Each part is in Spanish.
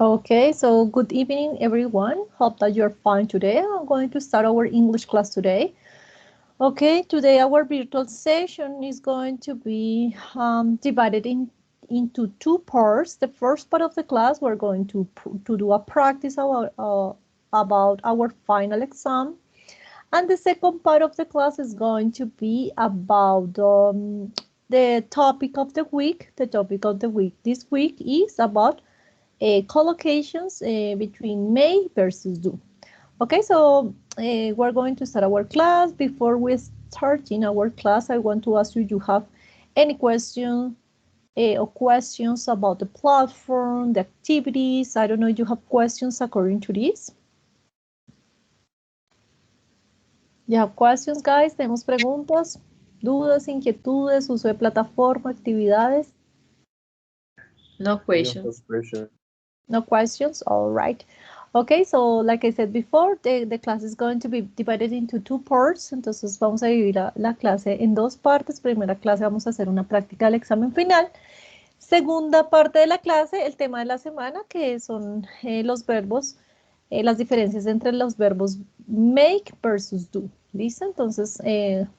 Okay, so good evening, everyone. Hope that you're fine today. I'm going to start our English class today. Okay, today our virtual session is going to be divided into two parts. The first part of the class, we're going to do a practice about our final exam. And the second part of the class is going to be about the topic of the week. The topic of the week this week is about collocations between may versus do. Okay, so we're going to start our class. Before we start in our class, I want to ask you, you have any question or questions about the platform, the activities? I don't know if you have questions according to this. You have questions, guys? ¿Tenemos preguntas, dudas, inquietudes, uso de plataforma, actividades? No questions. No questions? All right. Okay, so like I said before, the class is going to be divided into two parts. Entonces vamos a dividir la clase en dos partes. Primera clase vamos a hacer una práctica del examen final. Segunda parte de la clase, el tema de la semana, que son los verbos, las diferencias entre los verbos make versus do. ¿Listo? Entonces,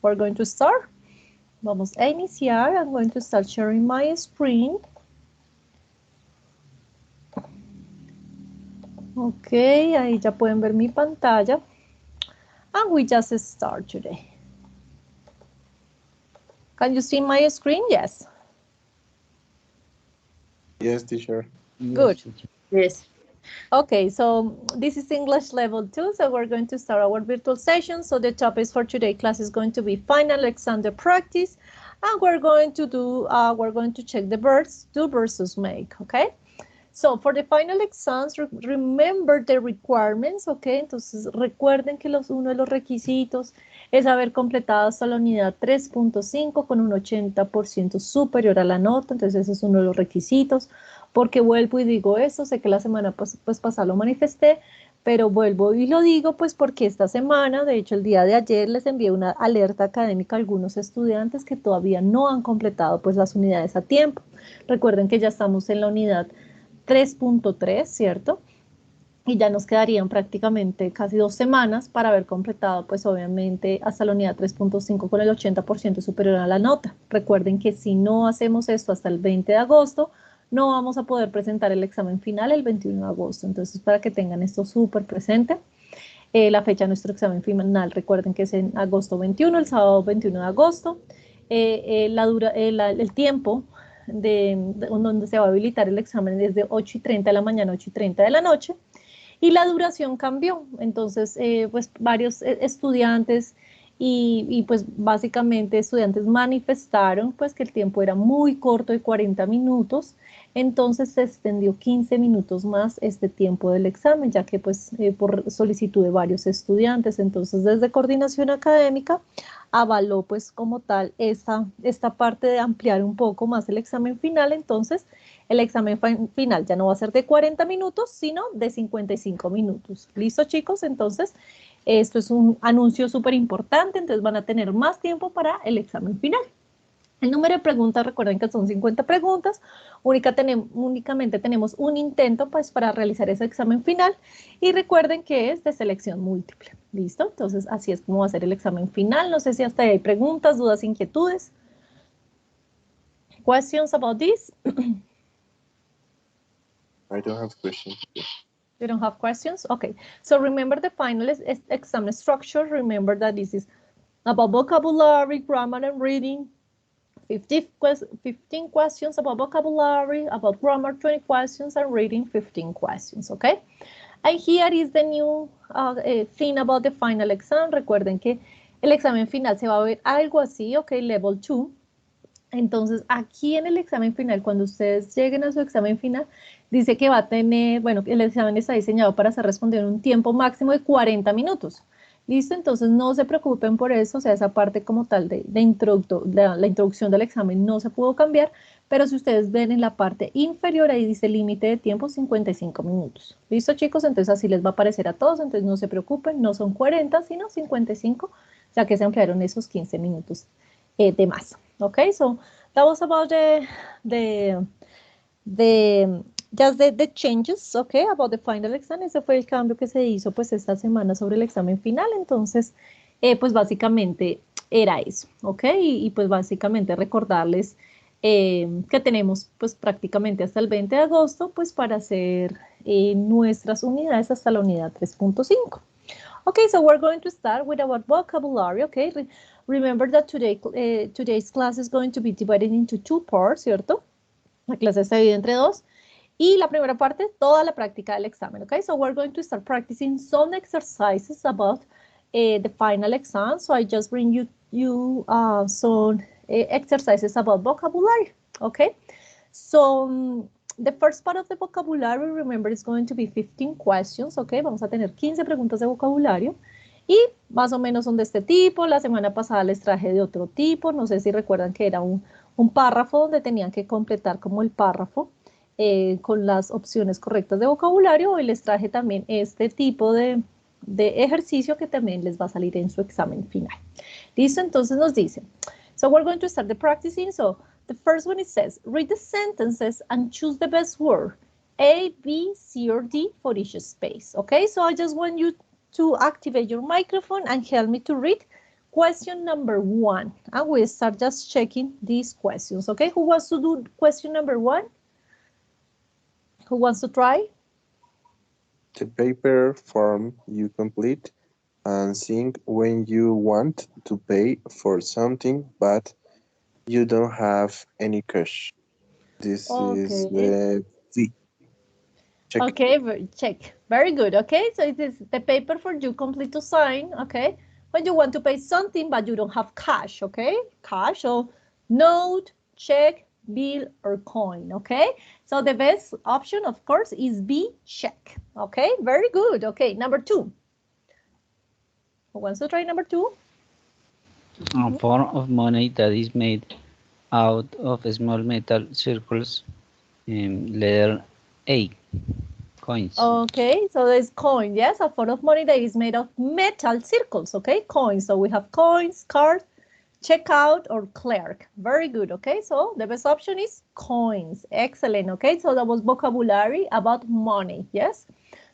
we're going to start. Vamos a iniciar. I'm going to start sharing my screen. Ok, ahí ya pueden ver mi pantalla. And we just start today. Can you see my screen? Yes. Yes, teacher. Good. Yes. Okay, so this is English level 2, so we're going to start our virtual session. So the topic for today's class is going to be final exam practice, and we're going to check the verbs do versus make, okay? So for the final exams, remember the requirements, okay? Entonces recuerden que uno de los requisitos es haber completado hasta la unidad 3.5 con un 80% superior a la nota, entonces ese es uno de los requisitos. Porque vuelvo y digo esto, sé que la semana pues pasada lo manifesté, pero vuelvo y lo digo pues porque esta semana, de hecho el día de ayer les envié una alerta académica a algunos estudiantes que todavía no han completado pues las unidades a tiempo. Recuerden que ya estamos en la unidad 3.3, ¿cierto? Y ya nos quedarían prácticamente casi 2 semanas para haber completado, pues obviamente, hasta la unidad 3.5 con el 80% superior a la nota. Recuerden que si no hacemos esto hasta el 20 de agosto, no vamos a poder presentar el examen final el 21 de agosto. Entonces, para que tengan esto súper presente, la fecha de nuestro examen final, recuerden que es en agosto 21, el sábado 21 de agosto. El tiempo donde se va a habilitar el examen es de 8:30 de la mañana a 8:30 de la noche. Y la duración cambió, entonces pues varios estudiantes y pues básicamente estudiantes manifestaron pues que el tiempo era muy corto de 40 minutos, entonces se extendió 15 minutos más este tiempo del examen, ya que pues por solicitud de varios estudiantes, entonces desde Coordinación Académica avaló pues como tal esta parte de ampliar un poco más el examen final, entonces el examen final ya no va a ser de 40 minutos, sino de 55 minutos. ¿Listo, chicos? Entonces, esto es un anuncio súper importante, entonces van a tener más tiempo para el examen final. El número de preguntas, recuerden que son 50 preguntas, únicamente tenemos un intento pues, para realizar ese examen final y recuerden que es de selección múltiple. ¿Listo? Entonces, así es como va a ser el examen final. No sé si hasta ahí hay preguntas, dudas, inquietudes. Questions about this? I don't have questions. You don't have questions? Okay. So remember the final exam structure. Remember that this is about vocabulary, grammar, and reading. 15 questions about vocabulary, about grammar, 20 questions, and reading, 15 questions, okay? And here is the new thing about the final exam. Recuerden que el examen final se va a ver algo así, okay, level 2. Entonces, aquí en el examen final, cuando ustedes lleguen a su examen final, dice que va a tener, bueno, el examen está diseñado para ser respondido en un tiempo máximo de 40 minutos. ¿Listo? Entonces, no se preocupen por eso, o sea, esa parte como tal de la introducción del examen no se pudo cambiar, pero si ustedes ven en la parte inferior, ahí dice límite de tiempo 55 minutos. ¿Listo, chicos? Entonces, así les va a aparecer a todos, entonces no se preocupen, no son 40, sino 55, ya que se ampliaron esos 15 minutos de más. Okay, so that was about the just the changes, okay, about the final exam. Ese fue el cambio que se hizo pues esta semana sobre el examen final. Entonces, pues básicamente era eso, ok, y pues básicamente recordarles que tenemos pues prácticamente hasta el 20 de agosto pues para hacer nuestras unidades hasta la unidad 3.5. Okay, so we're going to start with our vocabulary, okay? Remember that today's class is going to be divided into two parts, ¿cierto? La clase está dividida entre dos. Y la primera parte, toda la práctica del examen, okay? So we're going to start practicing some exercises about the final exam. So I just bring you some exercises about vocabulary, okay? So the first part of the vocabulary, remember, is going to be 15 questions, okay? Vamos a tener 15 preguntas de vocabulario. Y más o menos son de este tipo. La semana pasada les traje de otro tipo. No sé si recuerdan que era un párrafo donde tenían que completar como el párrafo con las opciones correctas de vocabulario. Hoy les traje también este tipo de ejercicio que también les va a salir en su examen final. ¿Listo? Entonces nos dice, so we're going to start the practicing. So the first one, it says, read the sentences and choose the best word, A, B, C, or D for each space. Okay, so I just want you to activate your microphone and help me to read question number 1. And we'll start just checking these questions. Okay, who wants to do question number 1? Who wants to try? The paper form you complete and think when you want to pay for something, but you don't have any cash. This is the V. Check. Okay, check. Very good. Okay, so it is the paper for you complete to sign. Okay, when you want to pay something but you don't have cash. Okay, cash or note, check, bill, or coin. Okay, so the best option, of course, is B, check. Okay, very good. Okay, number 2. Who wants to try number 2? A form of money that is made out of small metal circles, letter A, coins. Okay, so there's coin, yes, a form of money that is made of metal circles, okay, coins. So we have coins, card, checkout, or clerk. Very good, okay, so the best option is coins. Excellent, okay, so that was vocabulary about money, yes.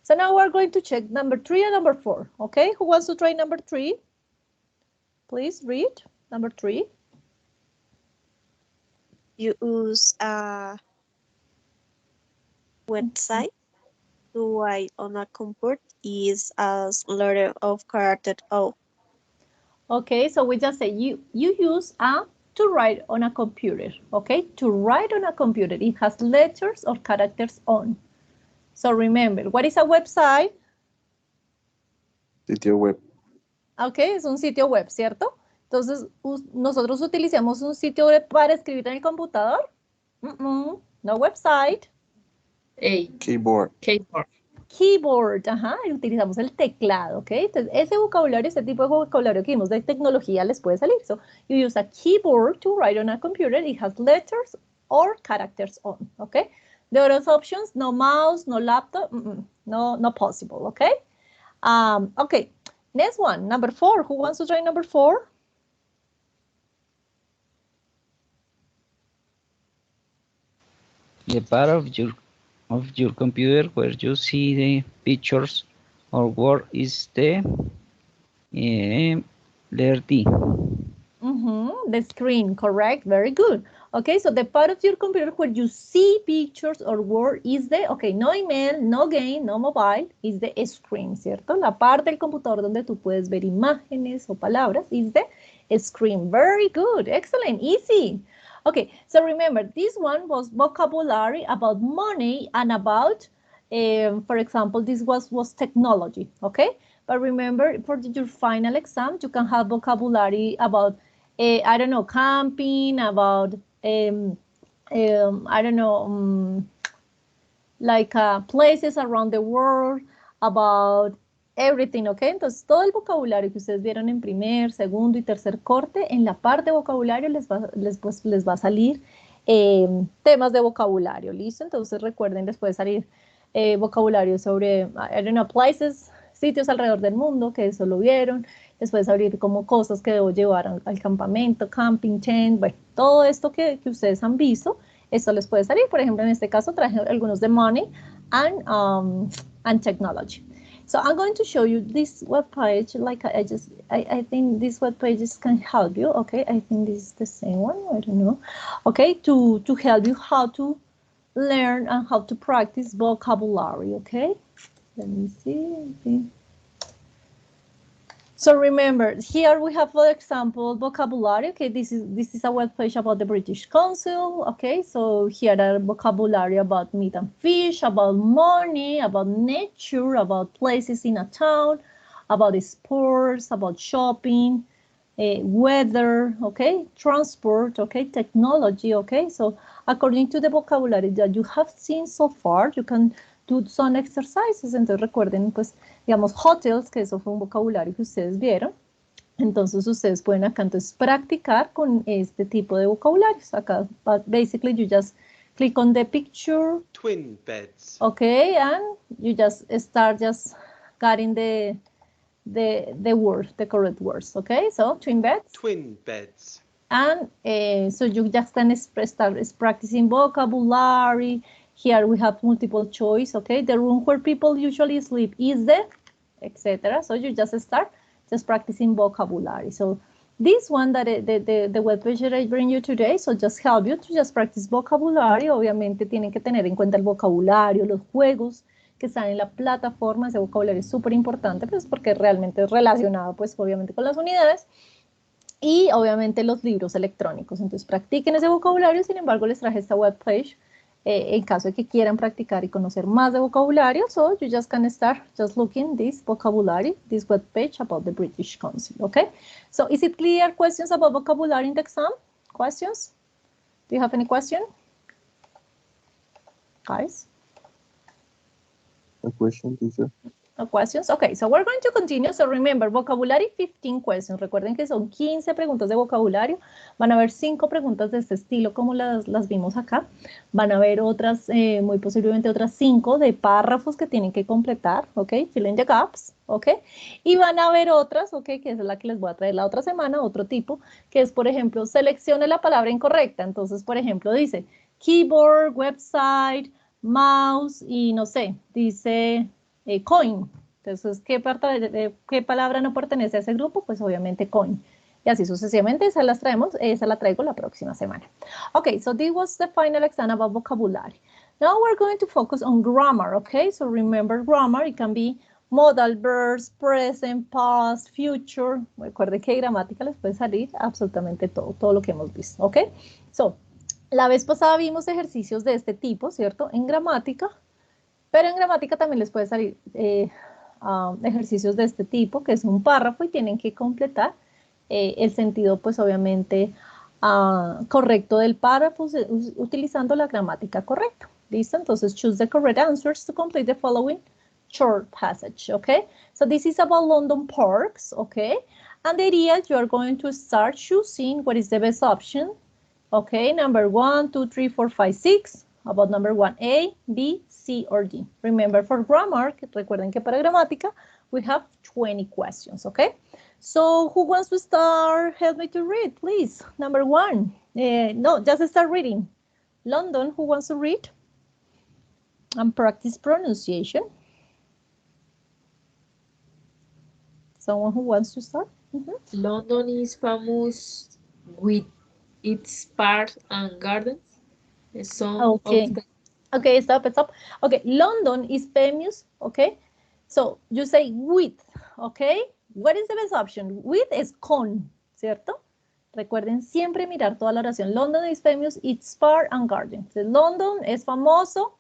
So now we're going to check number 3 and number 4, okay? Who wants to try number 3? Please read number 3. You use a website to write on a computer is as letter of character O. Okay, so we just say you use a to write on a computer, okay? To write on a computer, it has letters or characters on. So remember, what is a website? Sitio web. Okay, es un sitio web, ¿cierto? Entonces, nosotros utilizamos un sitio web para escribir en el computador. No website. A. Keyboard. Keyboard. Keyboard, ajá, utilizamos el teclado, ¿ok? Entonces, ese vocabulario, ese tipo de vocabulario que vimos de tecnología les puede salir. So, you use a keyboard to write on a computer. It has letters or characters on, ¿ok? The other options, no mouse, no laptop, no possible, ¿ok? Okay, next one, number 4. Who wants to try number 4? The part of your computer where you see the pictures or word is the letter D. The screen, correct, very good. Okay, so the part of your computer where you see pictures or word is the, okay, no email, no game, no mobile, is the screen, ¿cierto? La parte del computador donde tú puedes ver imágenes o palabras is the screen. Very good, excellent, easy. Okay, so remember, this one was vocabulary about money and about, for example, this was technology, okay? But remember, for your final exam, you can have vocabulary about, I don't know, camping, about, I don't know, like places around the world, about everything, ¿ok? Entonces, todo el vocabulario que ustedes vieron en primer, segundo y tercer corte, en la parte de vocabulario les va a salir temas de vocabulario, ¿listo? Entonces, recuerden, les puede salir vocabulario sobre, I don't know, places, sitios alrededor del mundo, que eso lo vieron. Les puede salir como cosas que debo llevar al campamento, camping, tent, bueno, todo esto que ustedes han visto, esto les puede salir. Por ejemplo, en este caso traje algunos de money and technology. So I'm going to show you this web page. Like I think this web pages can help you. Okay, I think this is the same one. I don't know. Okay, to help you how to learn and how to practice vocabulary. Okay, let me see. So remember, here we have, for example, vocabulary. Okay, this is a web page about the British Council. Okay, so here are vocabulary about meat and fish, about money, about nature, about places in a town, about sports, about shopping, weather, okay, transport, okay, technology, okay. So according to the vocabulary that you have seen so far, you can do some exercises. Entonces recuerden, pues, digamos, hotels, que eso fue un vocabulario que ustedes vieron. Entonces ustedes pueden acá entonces practicar con este tipo de vocabularios. Acá, basically, you just click on the picture. Twin beds. Okay, and you just start just getting the word, the correct words. Okay, so twin beds. Twin beds. And so you just can start practicing vocabulary. Here we have multiple choice, okay? The room where people usually sleep is the, etc. So you just start just practicing vocabulary. So this one that the web page that I bring you today, so just help you to just practice vocabulary. Obviamente tienen que tener en cuenta el vocabulario, los juegos que están en la plataforma. Ese vocabulario es súper importante, pues porque realmente es relacionado, pues obviamente con las unidades. Y obviamente los libros electrónicos. Entonces practiquen ese vocabulario. Sin embargo, les traje esta web page en caso de que quieran practicar y conocer más de vocabulario. So you just can start just looking this vocabulary, this web page about the British Council. Okay. So is it clear? Questions about vocabulary in the exam? Questions? Do you have any question? Guys? A question, teacher? No questions? Okay, so we're going to continue. So remember, vocabulary 15 questions. Recuerden que son 15 preguntas de vocabulario. Van a haber 5 preguntas de este estilo como las vimos acá. Van a haber otras, muy posiblemente otras 5 de párrafos que tienen que completar. Ok, fill in the gaps. Ok, y van a haber otras, ok, que es la que les voy a traer la otra semana, otro tipo, que es, por ejemplo, seleccione la palabra incorrecta. Entonces, por ejemplo, dice keyboard, website, mouse y no sé, dice coin. Entonces, ¿qué palabra no pertenece a ese grupo? Pues obviamente coin. Y así sucesivamente, esa la traigo la próxima semana. Okay, so this was the final exam about vocabulary. Now we're going to focus on grammar, okay? So remember grammar, it can be modal verbs, present, past, future. Recuerden que gramática les puede salir absolutamente todo lo que hemos visto, ¿ok? So, la vez pasada vimos ejercicios de este tipo, ¿cierto? En gramática. Pero en gramática también les puede salir ejercicios de este tipo, que es un párrafo y tienen que completar el sentido, pues obviamente, correcto del párrafo utilizando la gramática correcta. ¿Listo? Entonces, choose the correct answers to complete the following short passage, okay? So this is about London parks, okay? And the idea, you are going to start choosing what is the best option, okay? Number 1, 2, 3, 4, 5, 6. About number 1, A, B, C, or D. Remember, for grammar, recuerden que para gramática, we have 20 questions, okay? So, who wants to start? Help me to read, please. Number 1. No, just start reading. London, who wants to read? And practice pronunciation. Someone who wants to start? London is famous with its parks and gardens. Okay, stop. Okay, London is famous, okay? So you say with, okay? What is the best option? With is con, ¿cierto? Recuerden siempre mirar toda la oración. London is famous, its park and gardens. London es famoso,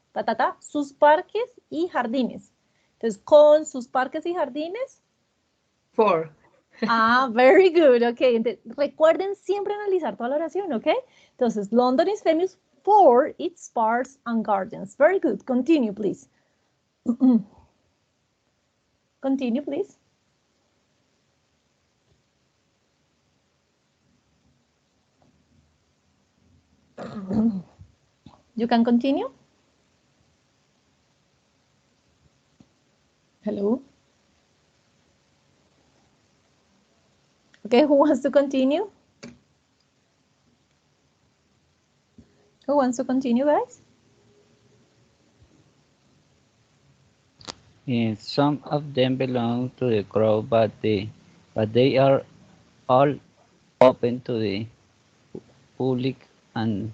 sus parques y jardines. Entonces, con sus parques y jardines. For. Very good, okay. Entonces, recuerden siempre analizar toda la oración, okay? Entonces, London is famous for its parks and gardens. Very good. Continue, please. Continue, please. You can continue. Hello. Okay, who wants to continue? Who wants to continue, guys? Some of them belong to the crowd, but they are all open to the public, and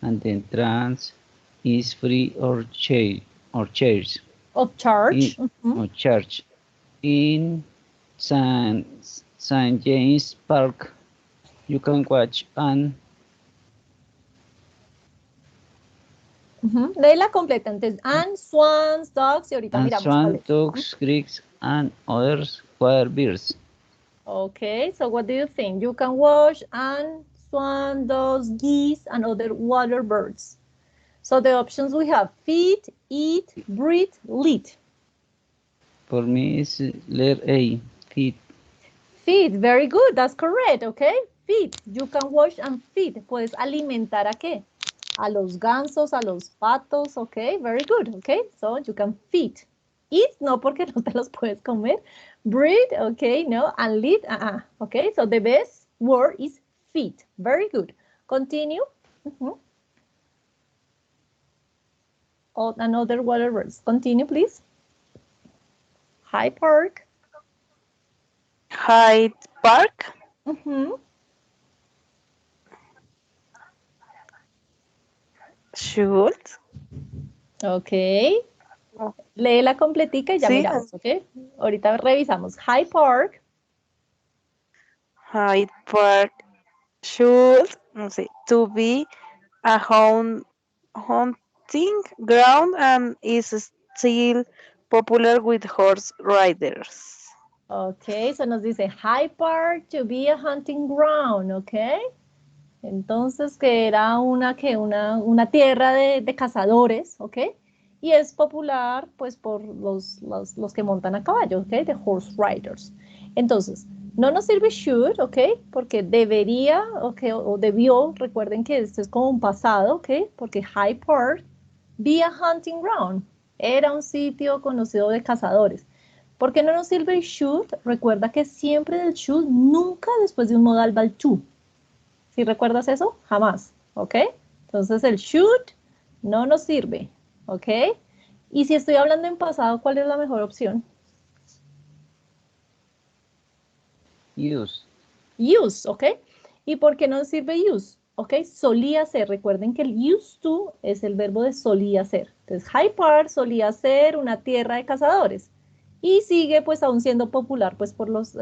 the entrance is free or chairs Of in charge. or church in San St. James Park. You can watch Léela completa. Entonces, and swans, dogs, y ahorita and miramos cuál swan, es. ducks, creeks, and others water birds. Okay, so what do you think? You can watch and swan, dogs, geese, and other water birds. So the options we have feed, eat, breathe, lead. For me, it's letter A, feet. Feed, very good, that's correct, okay? Feed, you can wash and feed. Puedes alimentar ¿a qué? A los gansos, a los patos, okay? Very good, okay? So you can feed. Eat, no, porque no te los puedes comer. Breathe, okay, no. And lead, okay? So the best word is feed. Very good. Continue. Oh, another water words. Continue, please. Hyde Park. Hyde Park. Should. Ok. Oh, Léela completica y ya sí, miramos, ¿ok? Ahorita revisamos. Hyde Park. Hyde Park should, no sé, to be a hunting ground and is still popular with horse riders. Ok, eso nos dice Hyde Park to be a hunting ground, ¿ok? Entonces, que era una tierra de cazadores, ¿ok? Y es popular, pues, por los que montan a caballo, ¿ok? De horse riders. Entonces, no nos sirve should, ¿ok? Porque debería, ¿ok? O debió, recuerden que esto es como un pasado, ¿ok? Porque Hyde Park, be a hunting ground, era un sitio conocido de cazadores. ¿Por qué no nos sirve el should? Recuerda que siempre del should, nunca después de un modal va el to. ¿Sí recuerdas eso? Jamás, ¿ok? Entonces el should no nos sirve, ¿ok? Y si estoy hablando en pasado, ¿cuál es la mejor opción? Use. Use, ¿ok? ¿Y por qué no sirve use? ¿Ok? Solía ser. Recuerden que el used to es el verbo de solía ser. Entonces, Hyde Park solía ser una tierra de cazadores. Y sigue, pues, aún siendo popular, pues, por los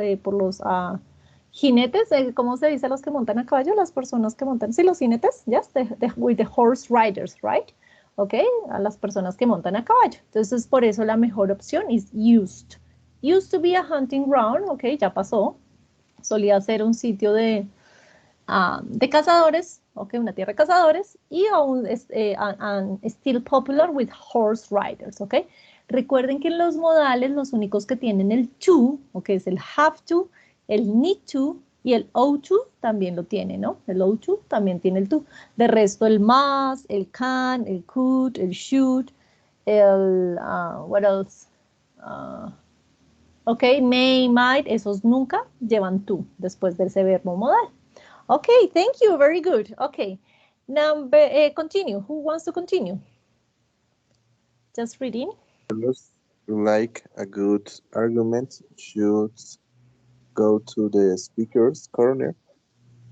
jinetes. ¿Cómo se dice a los que montan a caballo? Las personas que montan, sí, los jinetes, yes, with the horse riders, right? ¿Ok? A las personas que montan a caballo. Entonces, por eso la mejor opción es used. Used to be a hunting ground, ¿ok? Ya pasó. Solía ser un sitio de cazadores, okay, una tierra de cazadores, y aún es still popular with horse riders, ok. Recuerden que en los modales los únicos que tienen el to, ok, es el have to, el need to, y el ought to también lo tiene, ¿no? El ought to también tiene el to. De resto, el must, el can, el could, el should, el, what else? Ok, may, might, esos nunca llevan to después de ese verbo modal. Okay, thank you. Very good. Okay, number, continue. Who wants to continue? Just reading. Looks like a good argument should go to the speaker's corner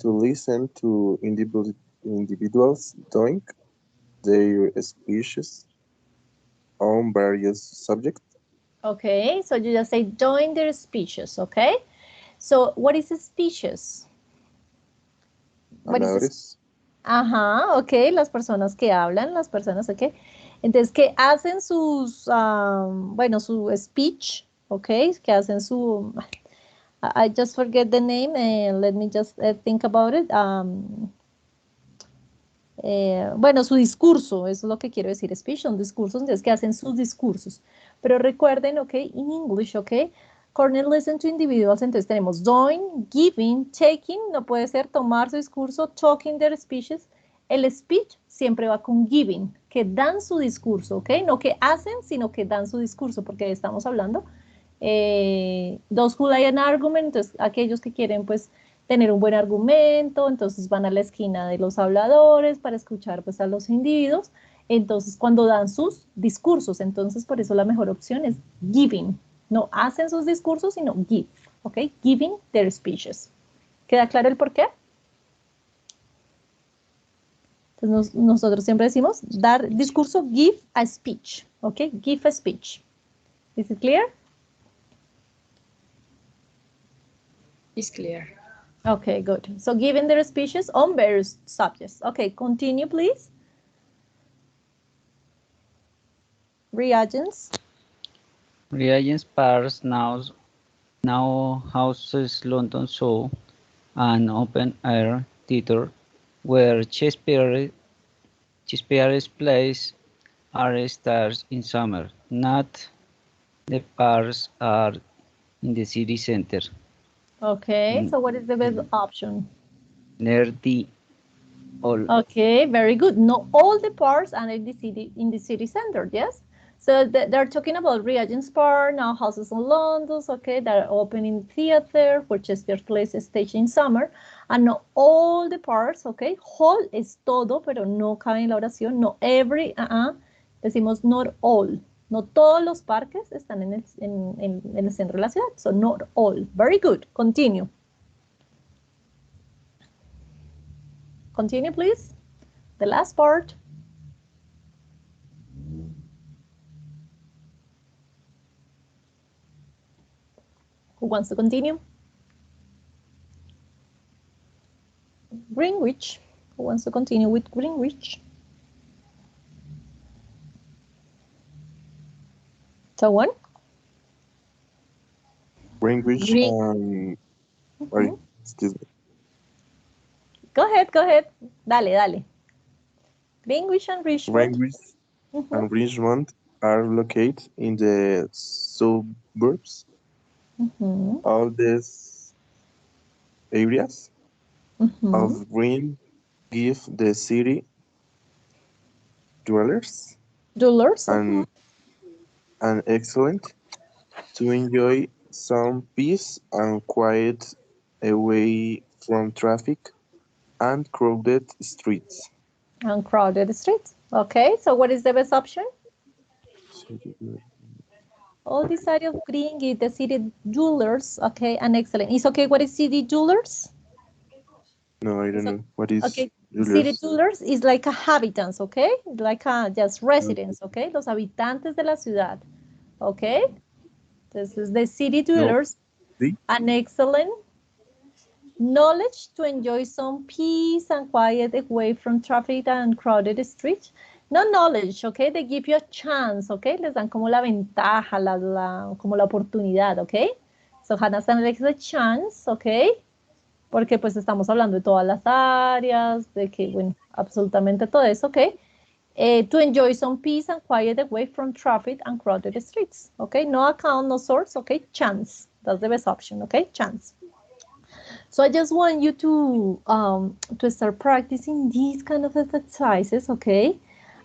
to listen to individuals doing their speeches on various subjects. Okay, so you just say join their speeches, okay? So what is a speeches? What is Habladores. Ajá, ok, las personas que hablan, las personas, ok. Entonces, que hacen sus, bueno, su speech, ok, que hacen su, I just forget the name, let me just think about it. Bueno, su discurso, eso es lo que quiero decir, speech son discursos, entonces que hacen sus discursos. Pero recuerden, ok, in English, ok, corner listen to individuals, entonces tenemos join, giving, taking, no puede ser tomar su discurso, talking their speeches. El speech siempre va con giving, que dan su discurso, ok, no que hacen, sino que dan su discurso, porque estamos hablando. Those who like an argument, entonces aquellos que quieren, pues, tener un buen argumento, entonces van a la esquina de los habladores para escuchar pues a los individuos, entonces cuando dan sus discursos, entonces por eso la mejor opción es giving, no hacen sus discursos, sino give, ¿ok? Giving their speeches. ¿Queda claro el por qué? Entonces nosotros siempre decimos dar discurso, give a speech, ¿ok? Give a speech. Is it clear? It's clear. Okay, good. So giving their speeches on various subjects. Okay, continue, please. Reagents. Reagents Paris now houses London Zoo, an open-air theatre where Shakespeare's plays are stars in summer. Not the parks are in the city center. Okay, so what is the best option? Near the all. Okay, very good. Not all the parks are in the city center, yes? So they're talking about Regent's Park, now houses in London, okay, that are opening theater, which is their place stage in summer, and not all the parks, okay, whole es todo, pero no cabe en la oración, no every, decimos not all, no todos los parques están en el centro de la ciudad, so not all, very good, continue. Continue, please. The last part. Who wants to continue? Greenwich. Who wants to continue with Greenwich? Someone? Greenwich and sorry, excuse me. Go ahead, go ahead. Dale, dale. Greenwich and Richmond. Greenwich and Richmond are located in the suburbs. All these areas of green give the city dwellers Jewelers. an excellent to enjoy some peace and quiet away from traffic and crowded streets. And crowded streets. Okay, so what is the best option? All this area of green give the city jewelers. Okay, and excellent. It's okay, what is city jewelers? No, I don't know. What is Okay, city Julius? dwellers is like a habitants, okay? Like a just residents, okay? Los habitantes de la ciudad, okay? This is the city No. dwellers, See? an excellent knowledge to enjoy some peace and quiet away from traffic and crowded streets. No knowledge, okay? They give you a chance, okay? Les dan como la ventaja, como la oportunidad, okay? So Hannah Sanders is a chance, okay? Porque pues estamos hablando de todas las áreas, de que, bueno, absolutamente todo eso, ¿ok? To enjoy some peace and quiet away from traffic and crowded streets, ¿ok? No account, no source, ¿ok? Chance, that's the best option, ¿ok? Chance. So I just want you to start practicing these kind of exercises, ¿ok?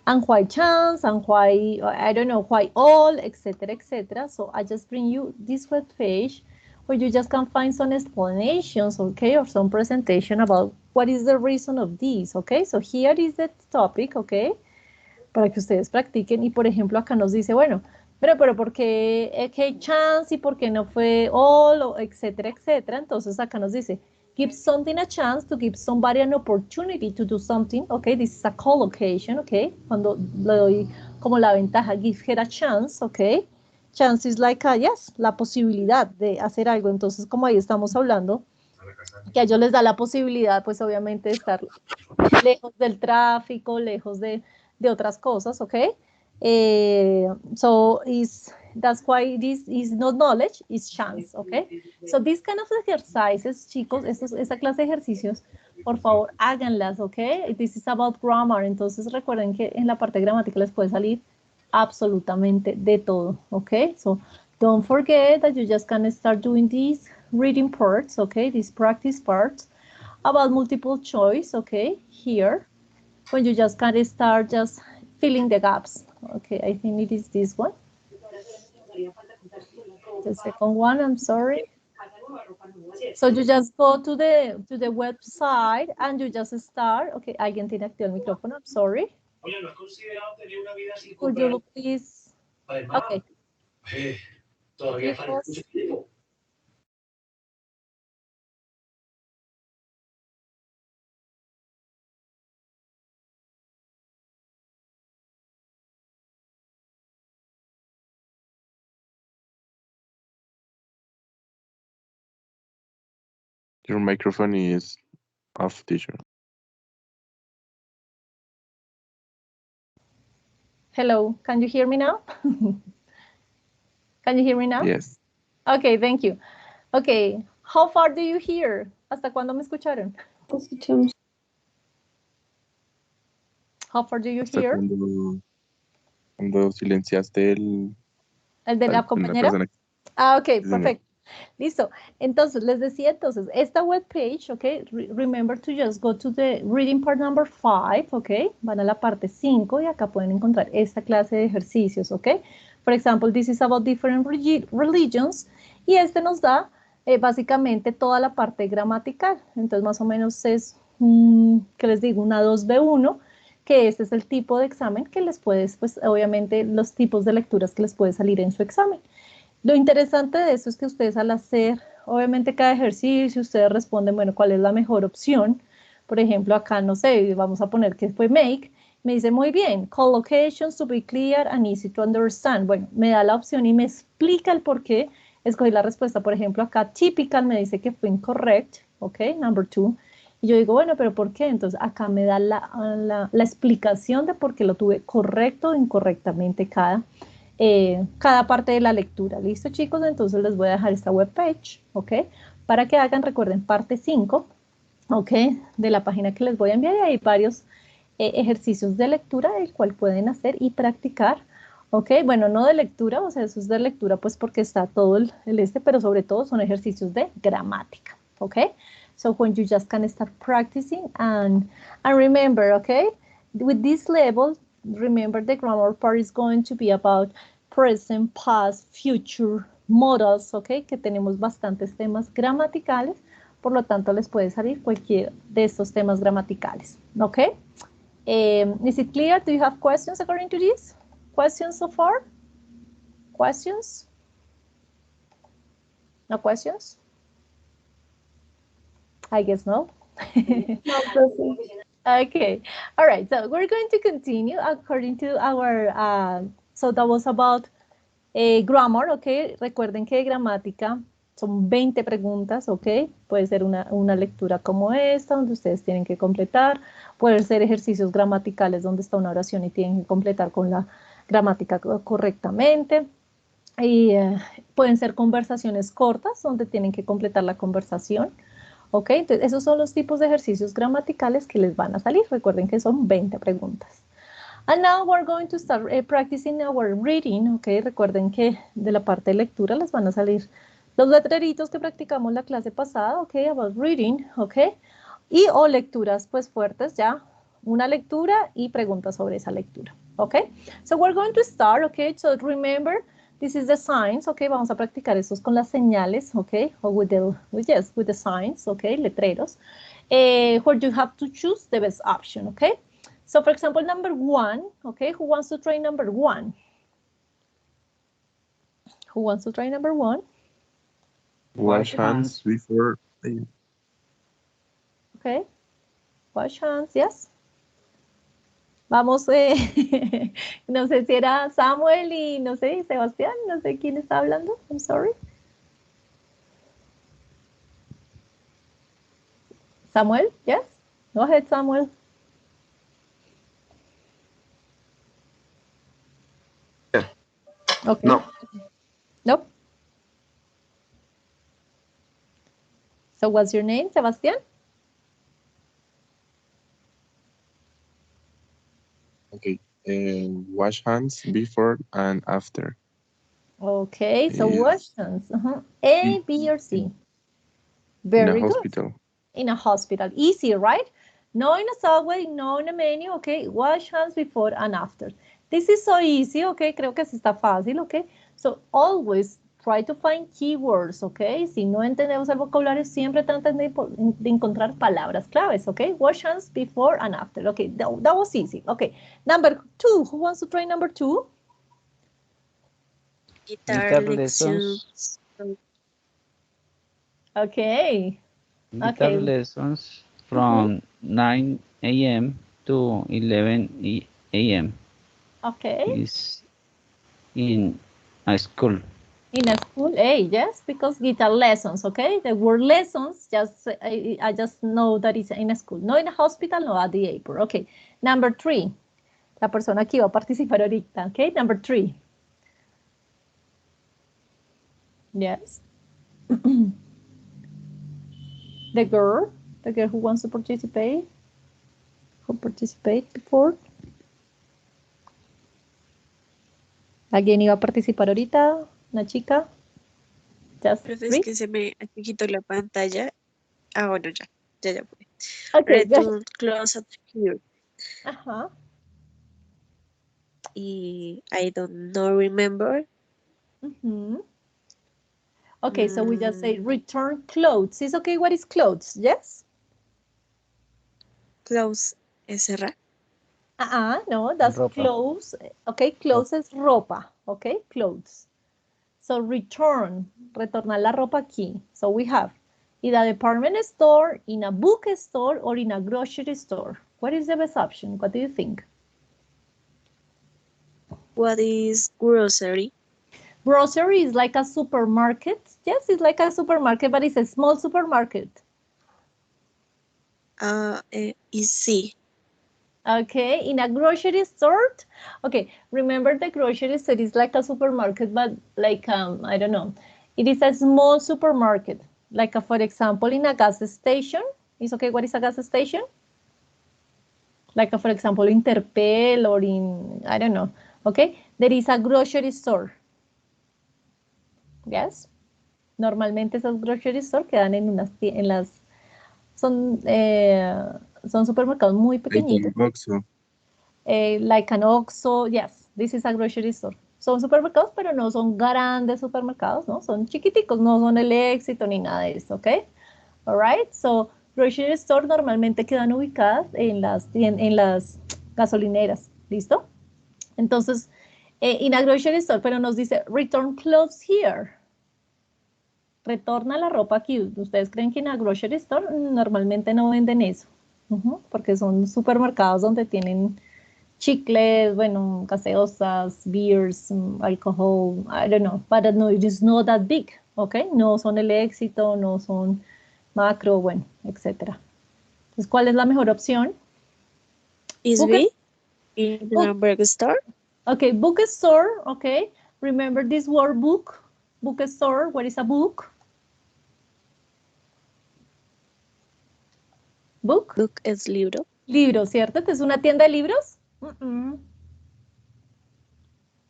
And why chance, and why, I don't know, why all, etc., etc. So I just bring you this web page where you just can find some explanations, okay, or some presentation about what is the reason of this, okay. So here is the topic, okay, para que ustedes practiquen. Y por ejemplo acá nos dice, bueno, pero ¿por qué que chance y por qué no fue all, o etcétera, etcétera? Entonces acá nos dice, give something a chance to give somebody an opportunity to do something, okay, this is a collocation, okay, cuando le doy como la ventaja, give her a chance, okay. Chance is like a, yes, la posibilidad de hacer algo. Entonces, como ahí estamos hablando, que a ellos les da la posibilidad, pues obviamente, de estar lejos del tráfico, lejos de otras cosas, ¿ok? So that's why this is not knowledge, it's chance, ¿ok? So these kind of exercises, chicos, esta clase de ejercicios, por favor, háganlas, ¿ok? This is about grammar. Entonces, recuerden que en la parte gramática les puede salir absolutamente de todo, okay? So don't forget that you just can start doing these reading parts, okay? These practice parts about multiple choice, okay? Here, when you just can start just filling the gaps, okay? I think it is this one. The second one, I'm sorry. So you just go to the website and you just start. Okay, alguien tiene activo el micrófono. I'm sorry. Could you please? Okay. Chicos. Your microphone is off, teacher. Hello, can you hear me now? Can you hear me now? Yes. Okay, thank you. Okay, how far do you hear? ¿Hasta cuándo me escucharon? How far do you Hasta hear? cuando silenciaste ¿El de la la compañera? persona. Ah, ok, Sí, señor. perfecto. Listo. Entonces, les decía entonces, esta web page, ok, remember to just go to the reading part number 5, ok, van a la parte 5 y acá pueden encontrar esta clase de ejercicios, ok. For example, this is about different religions y este nos da básicamente toda la parte gramatical. Entonces, más o menos es, ¿qué les digo? Una 2B1, que este es el tipo de examen que les puedes, pues obviamente los tipos de lecturas que les puede salir en su examen. Lo interesante de esto es que ustedes al hacer, obviamente cada ejercicio, ustedes responden, bueno, ¿cuál es la mejor opción? Por ejemplo, acá, no sé, vamos a poner que fue make, me dice muy bien, call locations to be clear and easy to understand. Bueno, me da la opción y me explica el por qué escogí la respuesta. Por ejemplo, acá typical me dice que fue incorrect, ok, number 2. Y yo digo, bueno, pero ¿por qué? Entonces acá me da la explicación de por qué lo tuve correcto o incorrectamente cada parte de la lectura. ¿Listo, chicos? Entonces les voy a dejar esta webpage, ¿ok? Para que hagan, recuerden, parte 5, ¿ok? De la página que les voy a enviar y hay varios ejercicios de lectura, el cual pueden hacer y practicar, ¿ok? Bueno, no de lectura, o sea, eso es de lectura, pues porque está todo el este, pero sobre todo son ejercicios de gramática, ¿ok? So when you just can start practicing and remember, okay, with this level, remember the grammar part is going to be about present, past, future, modals, okay, que tenemos bastantes temas gramaticales, por lo tanto les puede salir cualquier de estos temas gramaticales, okay? Is it clear? Do you have questions according to this? Questions so far? Questions? No questions? I guess no. Okay, all right, so we're going to continue according to our, so that was about grammar, ok, recuerden que de gramática son 20 preguntas, ok, puede ser una lectura como esta, donde ustedes tienen que completar, pueden ser ejercicios gramaticales donde está una oración y tienen que completar con la gramática correctamente, y pueden ser conversaciones cortas donde tienen que completar la conversación. Ok, entonces esos son los tipos de ejercicios gramaticales que les van a salir. Recuerden que son 20 preguntas. And now we're going to start practicing our reading. Ok, recuerden que de la parte de lectura les van a salir los letreritos que practicamos la clase pasada. Ok, about reading. Ok, y o lecturas pues fuertes ya. Una lectura y preguntas sobre esa lectura. Ok, so we're going to start. Ok, so remember. This is the signs, okay, vamos a practicar estos con las señales, okay, or with the signs, okay, letreros, where you have to choose the best option, okay. So, for example, number 1, okay, who wants to try number 1? Who wants to try number 1? Wash hands before. Okay, wash hands, yes. Vamos, no sé si era Samuel y no sé, Sebastián, no sé quién está hablando, I'm sorry. Samuel, yes? Go ahead, Samuel. Yeah. Okay. No. Nope. So what's your name, Sebastián? Okay. Wash hands before and after. Okay, so Is wash hands. A, in, B, or C? in a Very good. hospital. In a hospital. Easy, right? No in a subway, no in a menu, okay? Wash hands before and after. This is so easy, okay? Creo que sí está fácil, okay? So always try to find keywords, okay? Si no entendemos el vocabulario, siempre traten de encontrar palabras claves, okay? Wash hands before and after. Okay, that was easy. Okay, number 2. Who wants to try number 2? Guitar Guitar lessons. lessons. Okay. Guitar Okay. lessons from 9 a.m. to 11 a.m. Okay. is in a school. In a school, yes, because guitar lessons, okay? The word lessons, just I just know that it's in a school. No in a hospital, no at the airport. Okay, number 3. La persona que iba a participar ahorita, okay? Number 3. Yes. The girl who wants to participate, who participated before. ¿Alguien iba a participar ahorita? ¿Una chica? Just Profe, es three? que se me quitó la pantalla. Ah, bueno, ya pude. Okay, good. Return close at here. Ajá. Y I don't know, remember. Okay, so we just say return clothes. Is okay, what is clothes? Yes? Close es cerrar. No, that's Ropa. clothes. Okay, clothes es ropa. Okay, clothes. So return, retornar la ropa aquí. So we have in a department store, in a bookstore, or in a grocery store. What is the best option? What do you think? What is grocery? Grocery is like a supermarket. Yes, it's like a supermarket, but it's a small supermarket. Is C. Okay, in a grocery store. Okay, remember the grocery store is like a supermarket, but like, I don't know. It is a small supermarket. Like, for example, in a gas station. Is okay, what is a gas station? Like, for example, Interpel or in, I don't know. Okay, there is a grocery store. Yes. Normalmente esos grocery store quedan en las, son supermercados muy pequeñitos. Like an Oxxo, yes, this is a grocery store. Son supermercados, pero no son grandes supermercados, ¿no? Son chiquiticos, no son el Éxito ni nada de eso, ¿ok? All right, so grocery store normalmente quedan ubicadas en las gasolineras, ¿listo? Entonces, in a grocery store, pero nos dice return clothes here. Retorna la ropa aquí. ¿Ustedes creen que en a grocery store normalmente no venden eso? Porque son supermercados donde tienen chicles, bueno, gaseosas, beers, alcohol, I don't know, but no, it is not that big, ¿ok? No son el Éxito, no son Macro, bueno, etcétera. Entonces, ¿cuál es la mejor opción? Is B. In a bookstore. Okay, bookstore, okay. Remember this word book? Bookstore, what is a book? Book. Book es libro. Libro, ¿cierto? ¿Es una tienda de libros?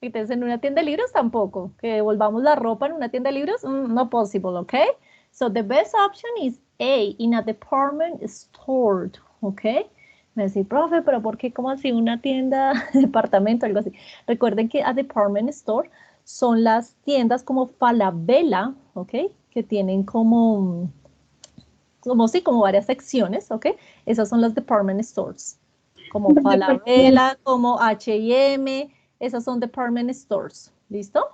Entonces, en una tienda de libros tampoco. Que devolvamos la ropa en una tienda de libros, no possible, okay? So the best option is A, in a department store, okay? Me decís, profe, pero ¿por qué? ¿Cómo así una tienda, departamento, algo así? Recuerden que a department store son las tiendas como Falabella, okay? Que tienen como varias secciones, ¿ok? Esas son las department stores, como Falabella, como H&M, esas son department stores, ¿listo?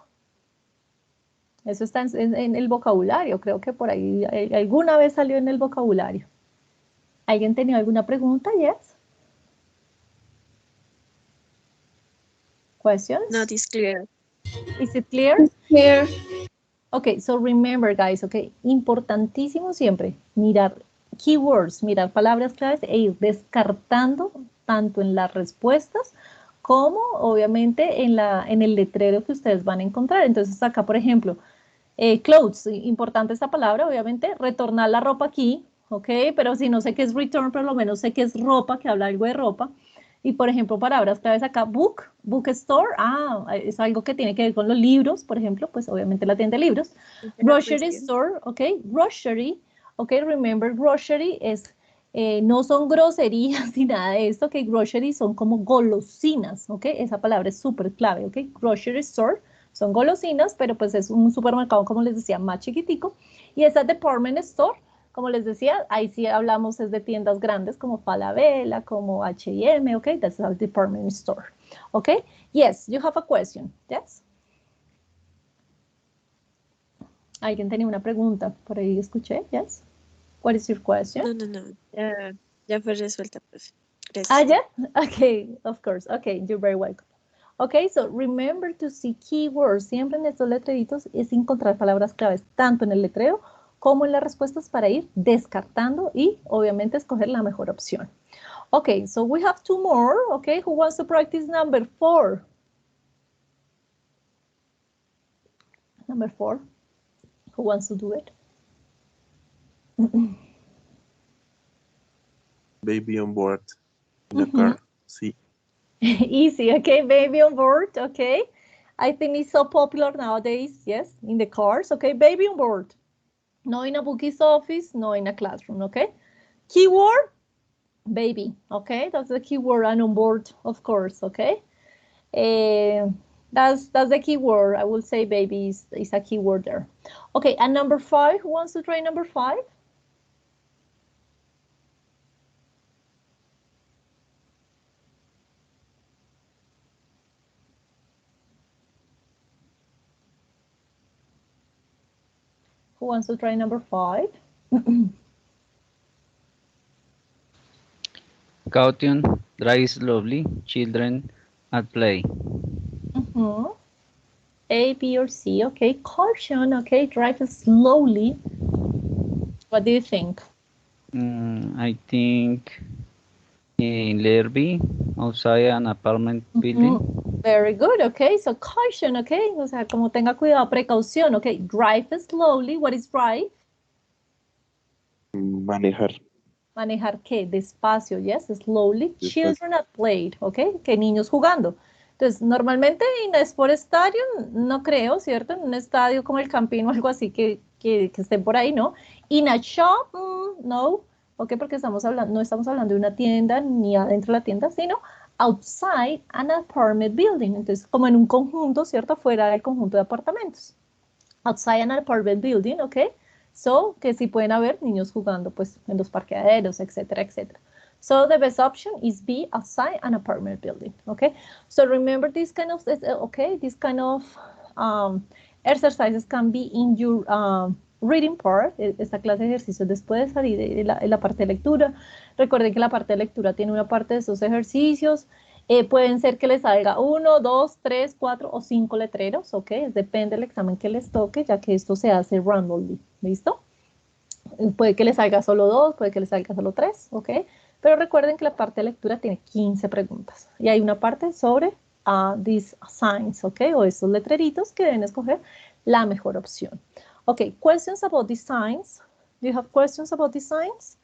Eso está en el vocabulario, creo que por ahí alguna vez salió en el vocabulario. ¿Alguien tenía alguna pregunta? Yes? Questions? Not is clear. Is it clear? Here. Okay, so remember, guys, okay, importantísimo siempre mirar keywords, mirar palabras claves e ir descartando tanto en las respuestas como obviamente en el letrero que ustedes van a encontrar. Entonces acá, por ejemplo, clothes, importante esta palabra, obviamente, retornar la ropa aquí, ok, pero si no sé qué es return, por lo menos sé que es ropa, que habla algo de ropa. Y por ejemplo, palabras claves acá, bookstore, es algo que tiene que ver con los libros, por ejemplo, pues obviamente la tienda de libros. Grocery store, ok, grocery, ok, remember grocery es, no son groserías ni nada de esto, ok, grocery son como golosinas, ok, esa palabra es súper clave, ok, grocery store, son golosinas, pero pues es un supermercado, como les decía, más chiquitico. Y esa department store, como les decía, ahí sí hablamos es de tiendas grandes como Falabella, como H&M, okay? That's a department store, okay? Yes, you have a question, yes? Alguien tenía una pregunta, por ahí escuché, yes? What is your question? No. Ya fue resuelta, profe. Ah, Gracias. yeah? Okay, of course. Okay, you're very welcome. Okay, so remember to see keywords. Siempre en estos letreritos es encontrar palabras claves, tanto en el letrero como en las respuestas para ir descartando y obviamente escoger la mejor opción. Okay, so we have two more. Okay, who wants to practice number 4? Number 4. Who wants to do it? Baby on board in the car. Sí. Easy, okay, baby on board, okay. I think it's so popular nowadays, yes, in the cars, okay, baby on board. No in a bookie's office, no in a classroom, okay. Keyword, baby, okay, that's the keyword, and on board, of course, okay. That's the keyword. I will say baby is a keyword there. Okay, and number 5, who wants to try number 5? Who wants to try number 5? Caution, drive slowly, children at play. A, B, or C, okay. Caution, okay. Drive slowly. What do you think? I think in letter B, outside an apartment building. Very good, okay. So caution, okay. O sea, como tenga cuidado, precaución, okay. Drive slowly. What is drive? Manejar. Manejar qué? Despacio, yes, slowly. Despacio. Children at play, ok, que niños jugando. Entonces, normalmente en Sport Stadium, no creo, ¿cierto? En un estadio como el Campín o algo así que estén por ahí, ¿no? In a shop, no, ok, porque no estamos hablando de una tienda ni adentro de la tienda, sino outside an apartment building. Entonces, como en un conjunto, ¿cierto? Fuera del conjunto de apartamentos. Outside an apartment building, ok. So, que sí pueden haber niños jugando pues en los parqueaderos, etcétera, etcétera. So the best option is B, outside an apartment building, okay? So remember this kind of, this kind of exercises can be in your reading part, esta clase de ejercicios después de salir en la parte de lectura. Recuerden que la parte de lectura tiene una parte de esos ejercicios. Pueden ser que les salga 1, 2, 3, 4 o 5 letreros, ¿ok? Depende del examen que les toque, ya que esto se hace randomly, ¿listo? Puede que les salga solo 2, puede que les salga solo 3, ¿ok? Pero recuerden que la parte de lectura tiene 15 preguntas. Y hay una parte sobre these signs, ¿ok? O estos letreritos que deben escoger la mejor opción. Ok, questions about these signs? Do you have questions about these signs?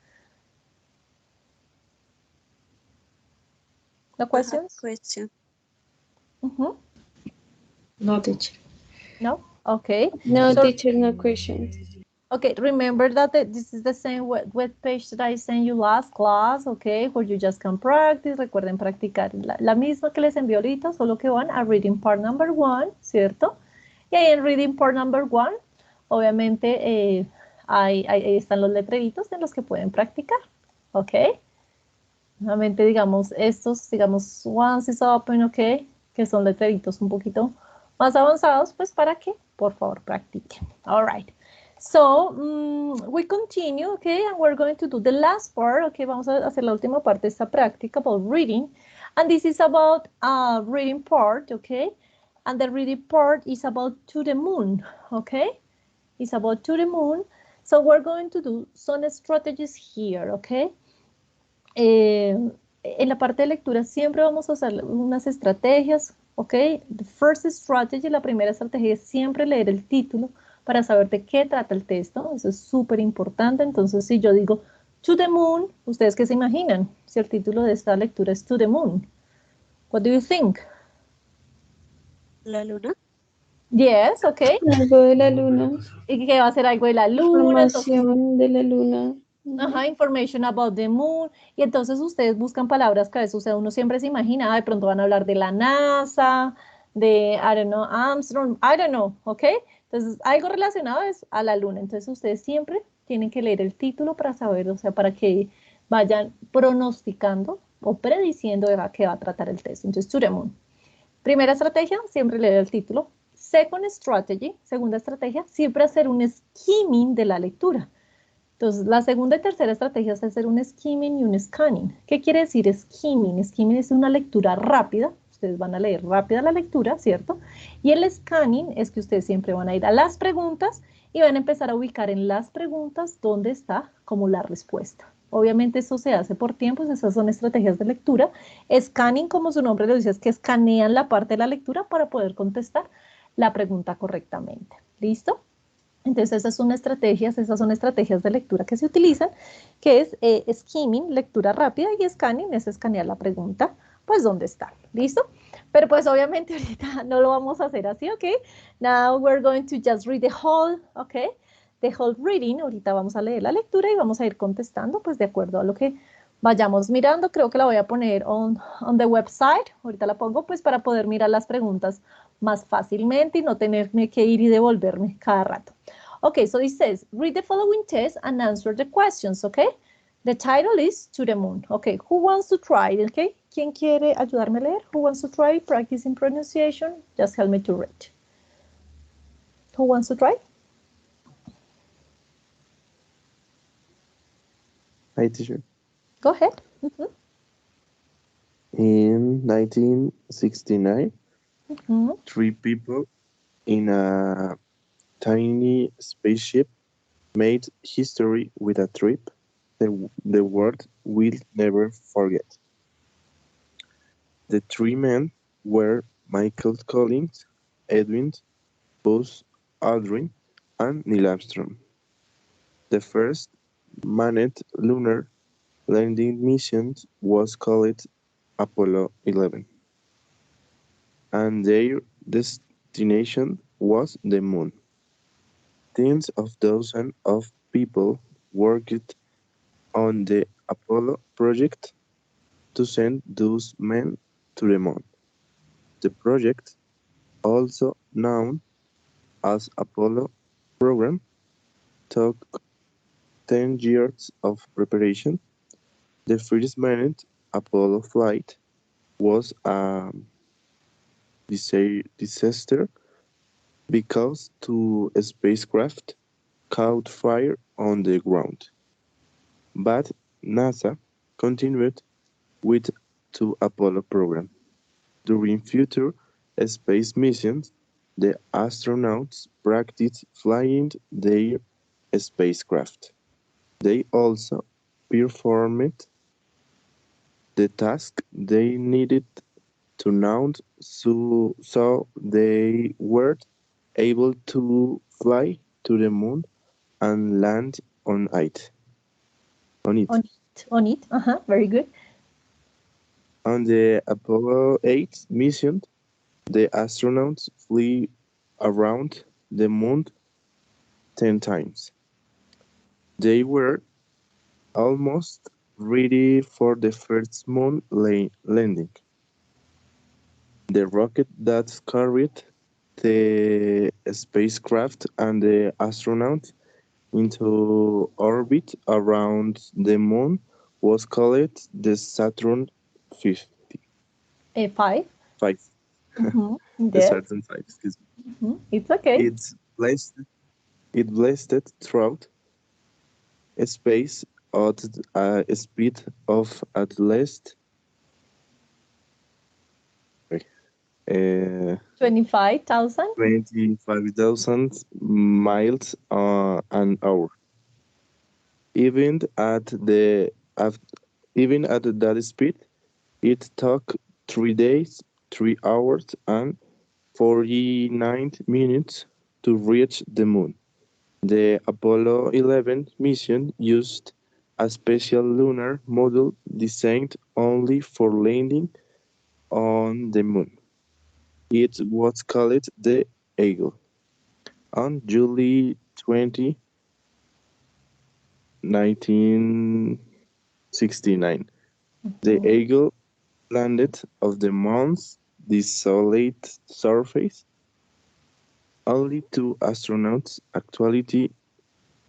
No questions? Question. No, teacher. No? Okay. No, So, teacher, no questions. okay, remember that this is the same web page that I sent you last class, okay, where you just can practice. Recuerden practicar la misma que les envió ahorita, solo que van a reading part number 1, ¿cierto? Y ahí en reading part number 1, obviamente ahí están los letreritos en los que pueden practicar, ¿ok? Nuevamente, digamos, estos, digamos, once is open, ok, que son letreritos un poquito más avanzados, pues para que, por favor, practiquen. All right. So, we continue, okay, and we're going to do the last part, okay, vamos a hacer la última parte de esta práctica about reading, and this is about reading part, okay, and the reading part is about to the moon, okay, it's about to the moon, so we're going to do some strategies here, okay. En la parte de lectura siempre vamos a usar unas estrategias, ¿ok? The first strategy, la primera estrategia es siempre leer el título para saber de qué trata el texto, eso es súper importante. Entonces, si yo digo to the moon, ¿ustedes qué se imaginan? Si el título de esta lectura es to the moon. What do you think? La luna. Yes, ok. Algo de la luna. ¿Y qué va a ser algo de la luna? Información de la luna. Ajá, information about the moon. Y entonces ustedes buscan palabras que a veces, o sea, uno siempre se imagina, de pronto van a hablar de la NASA, de, I don't know, Armstrong, I don't know, ¿ok? Entonces, algo relacionado es a la luna. Entonces, ustedes siempre tienen que leer el título para saber, o sea, para que vayan pronosticando o prediciendo de qué va a tratar el test. Entonces, to the moon. Primera estrategia, siempre leer el título. Second strategy, segunda estrategia, siempre hacer un skimming de la lectura. Entonces, la segunda y tercera estrategia es hacer un skimming y un scanning. ¿Qué quiere decir skimming? Skimming es una lectura rápida. Ustedes van a leer rápida la lectura, ¿cierto? Y el scanning es que ustedes siempre van a ir a las preguntas y van a empezar a ubicar en las preguntas dónde está como la respuesta. Obviamente eso se hace por tiempos, esas son estrategias de lectura. Scanning, como su nombre lo dice, es que escanean la parte de la lectura para poder contestar la pregunta correctamente. ¿Listo? Entonces esas son estrategias de lectura que se utilizan, que es skimming, lectura rápida, y scanning es escanear la pregunta, pues dónde está, ¿listo? Pero pues obviamente ahorita no lo vamos a hacer así, ¿ok? Now we're going to just read the whole, ¿ok? The whole reading, ahorita vamos a leer la lectura y vamos a ir contestando, pues de acuerdo a lo que vayamos mirando. Creo que la voy a poner on the website, ahorita la pongo pues para poder mirar las preguntas más fácilmente y no tenerme que ir y devolverme cada rato. Okay, so it says, read the following test and answer the questions, okay? The title is To the Moon. Okay, who wants to try, okay? ¿Quién quiere ayudarme a leer? Who wants to try practicing pronunciation? Just help me to read. Who wants to try? Hi, teacher. Go ahead. In 1969, Mhm. three people in a tiny spaceship made history with a trip the world will never forget. The three men were Michael Collins, Edwin, Buzz Aldrin, and Neil Armstrong. The first manned lunar landing mission was called Apollo 11, and their destination was the moon. Tens of thousands of people worked on the Apollo project to send those men to the moon. The project, also known as Apollo program, took 10 years of preparation. The first manned Apollo flight was a disaster because two spacecraft caught fire on the ground. But NASA continued with the Apollo program. During future space missions, the astronauts practiced flying their spacecraft. They also performed the task they needed to know so they were able to fly to the moon and land on it. On it. On it. Very good. On the Apollo 8 mission, the astronauts flew around the moon 10 times. They were almost ready for the first moon landing. The rocket that carried the spacecraft and the astronauts into orbit around the moon was called the Saturn V. A5. Five. The Yes. Saturn V, excuse me. It's okay. It blasted throughout space at a speed of at least uh, 25,000. 25,000 miles an hour. Even at the at, even at that speed, it took 3 days, 3 hours, and 49 minutes to reach the moon. The Apollo 11 mission used a special lunar module designed only for landing on the moon. It was called the Eagle. On July 20, 1969, the Eagle landed on the moon's desolate surface. Only two astronauts actually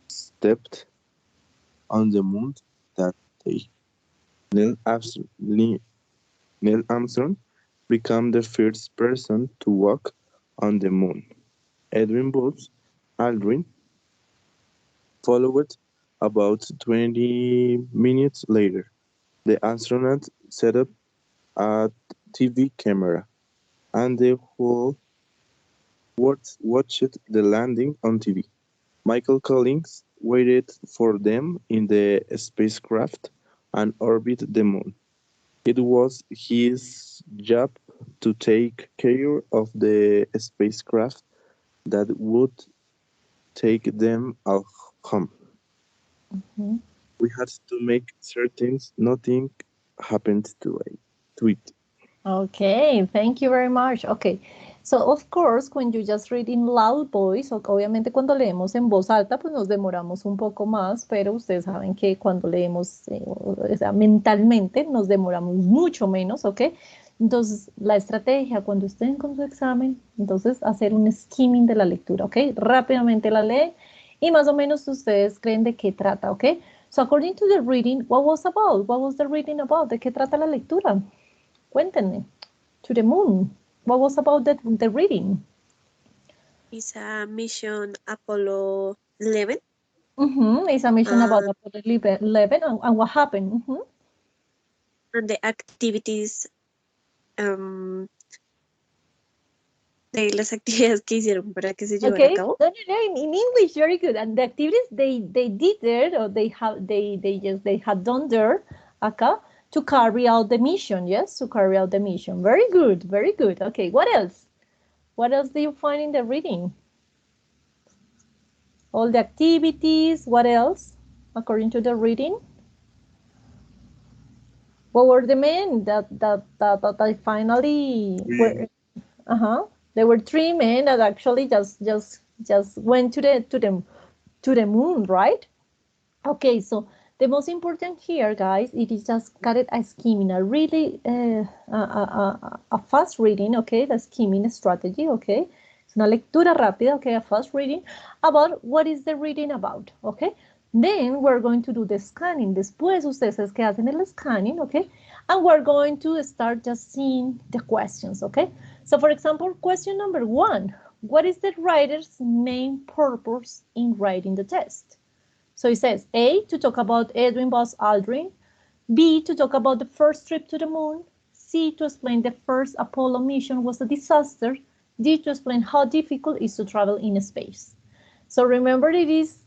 stepped on the moon that day. Neil Armstrong, Neil Armstrong became the first person to walk on the moon. Edwin Buzz Aldrin followed about 20 minutes later. The astronauts set up a TV camera, and the whole world watched the landing on TV. Michael Collins waited for them in the spacecraft and orbited the moon. It was his job to take care of the spacecraft that would take them home. Mhm. We had to make certain nothing happened to it. Okay, thank you very much. Okay, so of course, when you just read in loud voice, obviamente cuando leemos en voz alta, pues nos demoramos un poco más, pero ustedes saben que cuando leemos, o sea, mentalmente nos demoramos mucho menos, ¿ok? Entonces, la estrategia cuando estén con su examen, entonces hacer un skimming de la lectura, ¿ok? Rápidamente la leen y más o menos ustedes creen de qué trata, ¿ok? So according to the reading, what was about? What was the reading about? ¿De qué trata la lectura? Cuéntenme. To the moon. What was about the reading? It's a mission Apollo 11. It's a mission about uh, Apollo 11 and what happened. and the activities, um, de las actividades que hicieron para que se llevara a Okay, cabo. no, in English, very good. And the activities they did there, or they had done there, acá, to carry out the mission. Yes, to carry out the mission. Very good, very good. Okay, what else? What else do you find in the reading? All the activities. What else? According to the reading. What were the men that I finally were? There were three men that actually just went to the moon, right? Okay, so the most important here, guys, it is just got it a skimming, a really a fast reading, okay, the skimming strategy, okay. Es una lectura rápida, okay, a fast reading about what is the reading about, okay. Then we're going to do the scanning. Después ustedes es que hacen el scanning, okay, and we're going to start just seeing the questions, okay. So for example, question number 1, what is the writer's main purpose in writing the test? So it says A, to talk about Edwin Buzz Aldrin, B, to talk about the first trip to the moon, C, to explain the first Apollo mission was a disaster, D, to explain how difficult it is to travel in space. So remember, it is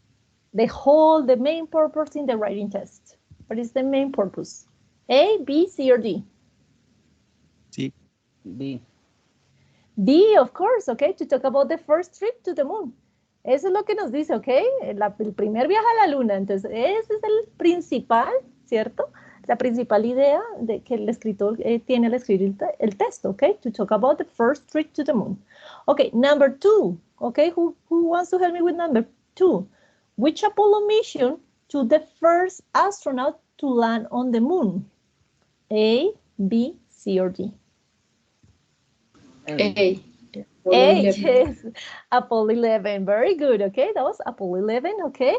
the main purpose in the writing test. What is the main purpose? A, B, C, or D? Sí. B. B, of course, okay, to talk about the first trip to the moon. Eso es lo que nos dice, ¿ok? El primer viaje a la luna. Entonces, ese es el principal, ¿cierto? La principal idea de que el escritor tiene al escribir el texto, ¿ok? To talk about the first trip to the moon. Okay, number 2, okay? Who wants to help me with number 2? Which Apollo mission to the first astronaut to land on the moon? A, B, C, or D? A. Apollo A, 11. yes, Apollo 11, very good, okay, that was Apollo 11, okay.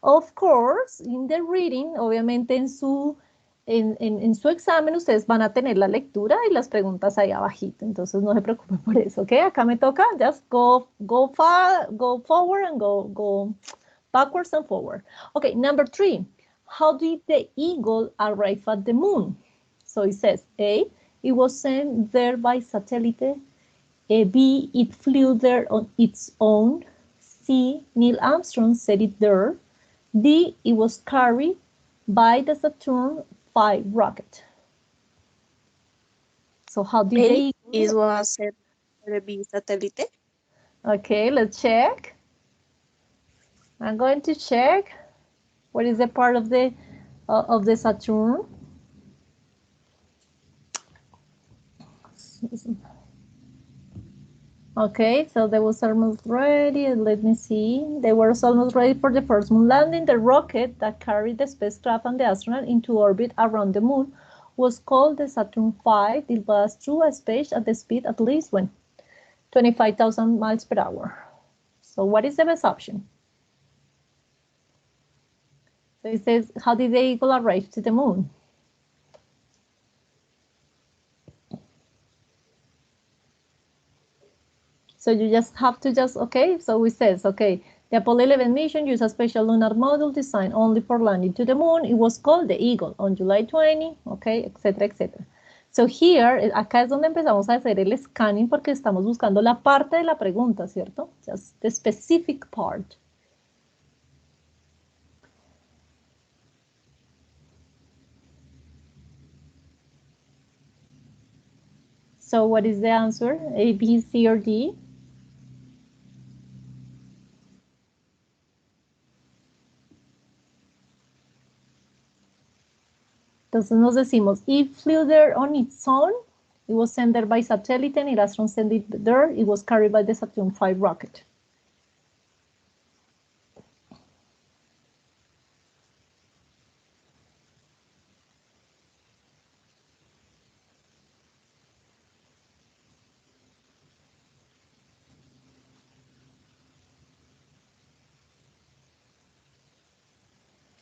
Of course, in the reading, obviamente en su examen ustedes van a tener la lectura y las preguntas ahí abajito, entonces no se preocupen por eso, okay. Acá me toca just go forward and go backwards and forward. Okay, number 3, how did the eagle arrive at the moon? So it says A, it was sent there by satellite. B, it flew there on its own. C, Neil Armstrong set it there. D, it was carried by the Saturn V rocket. So how did A they? is was sent by the satellite. Okay, let's check. I'm going to check. What is the part of the Saturn? Okay, so they was almost ready. Let me see. They were almost ready for the first moon landing. The rocket that carried the spacecraft and the astronaut into orbit around the moon was called the Saturn V. It was through a space at the speed at least 25,000 miles per hour. So what is the best option? So it says, how did the eagle arrive to the moon? So you just have to okay, so it says, okay, the Apollo 11 mission used a special lunar module designed only for landing to the moon. It was called the Eagle on July 20, okay, etcétera, etcétera. So here, acá es donde empezamos a hacer el scanning porque estamos buscando la parte de la pregunta, ¿cierto? Just the specific part. So what is the answer? A, B, C, or D? Entonces nos decimos, it flew there on its own. It was sent there by satellite and it astron sent it there. It was carried by the Saturn V rocket.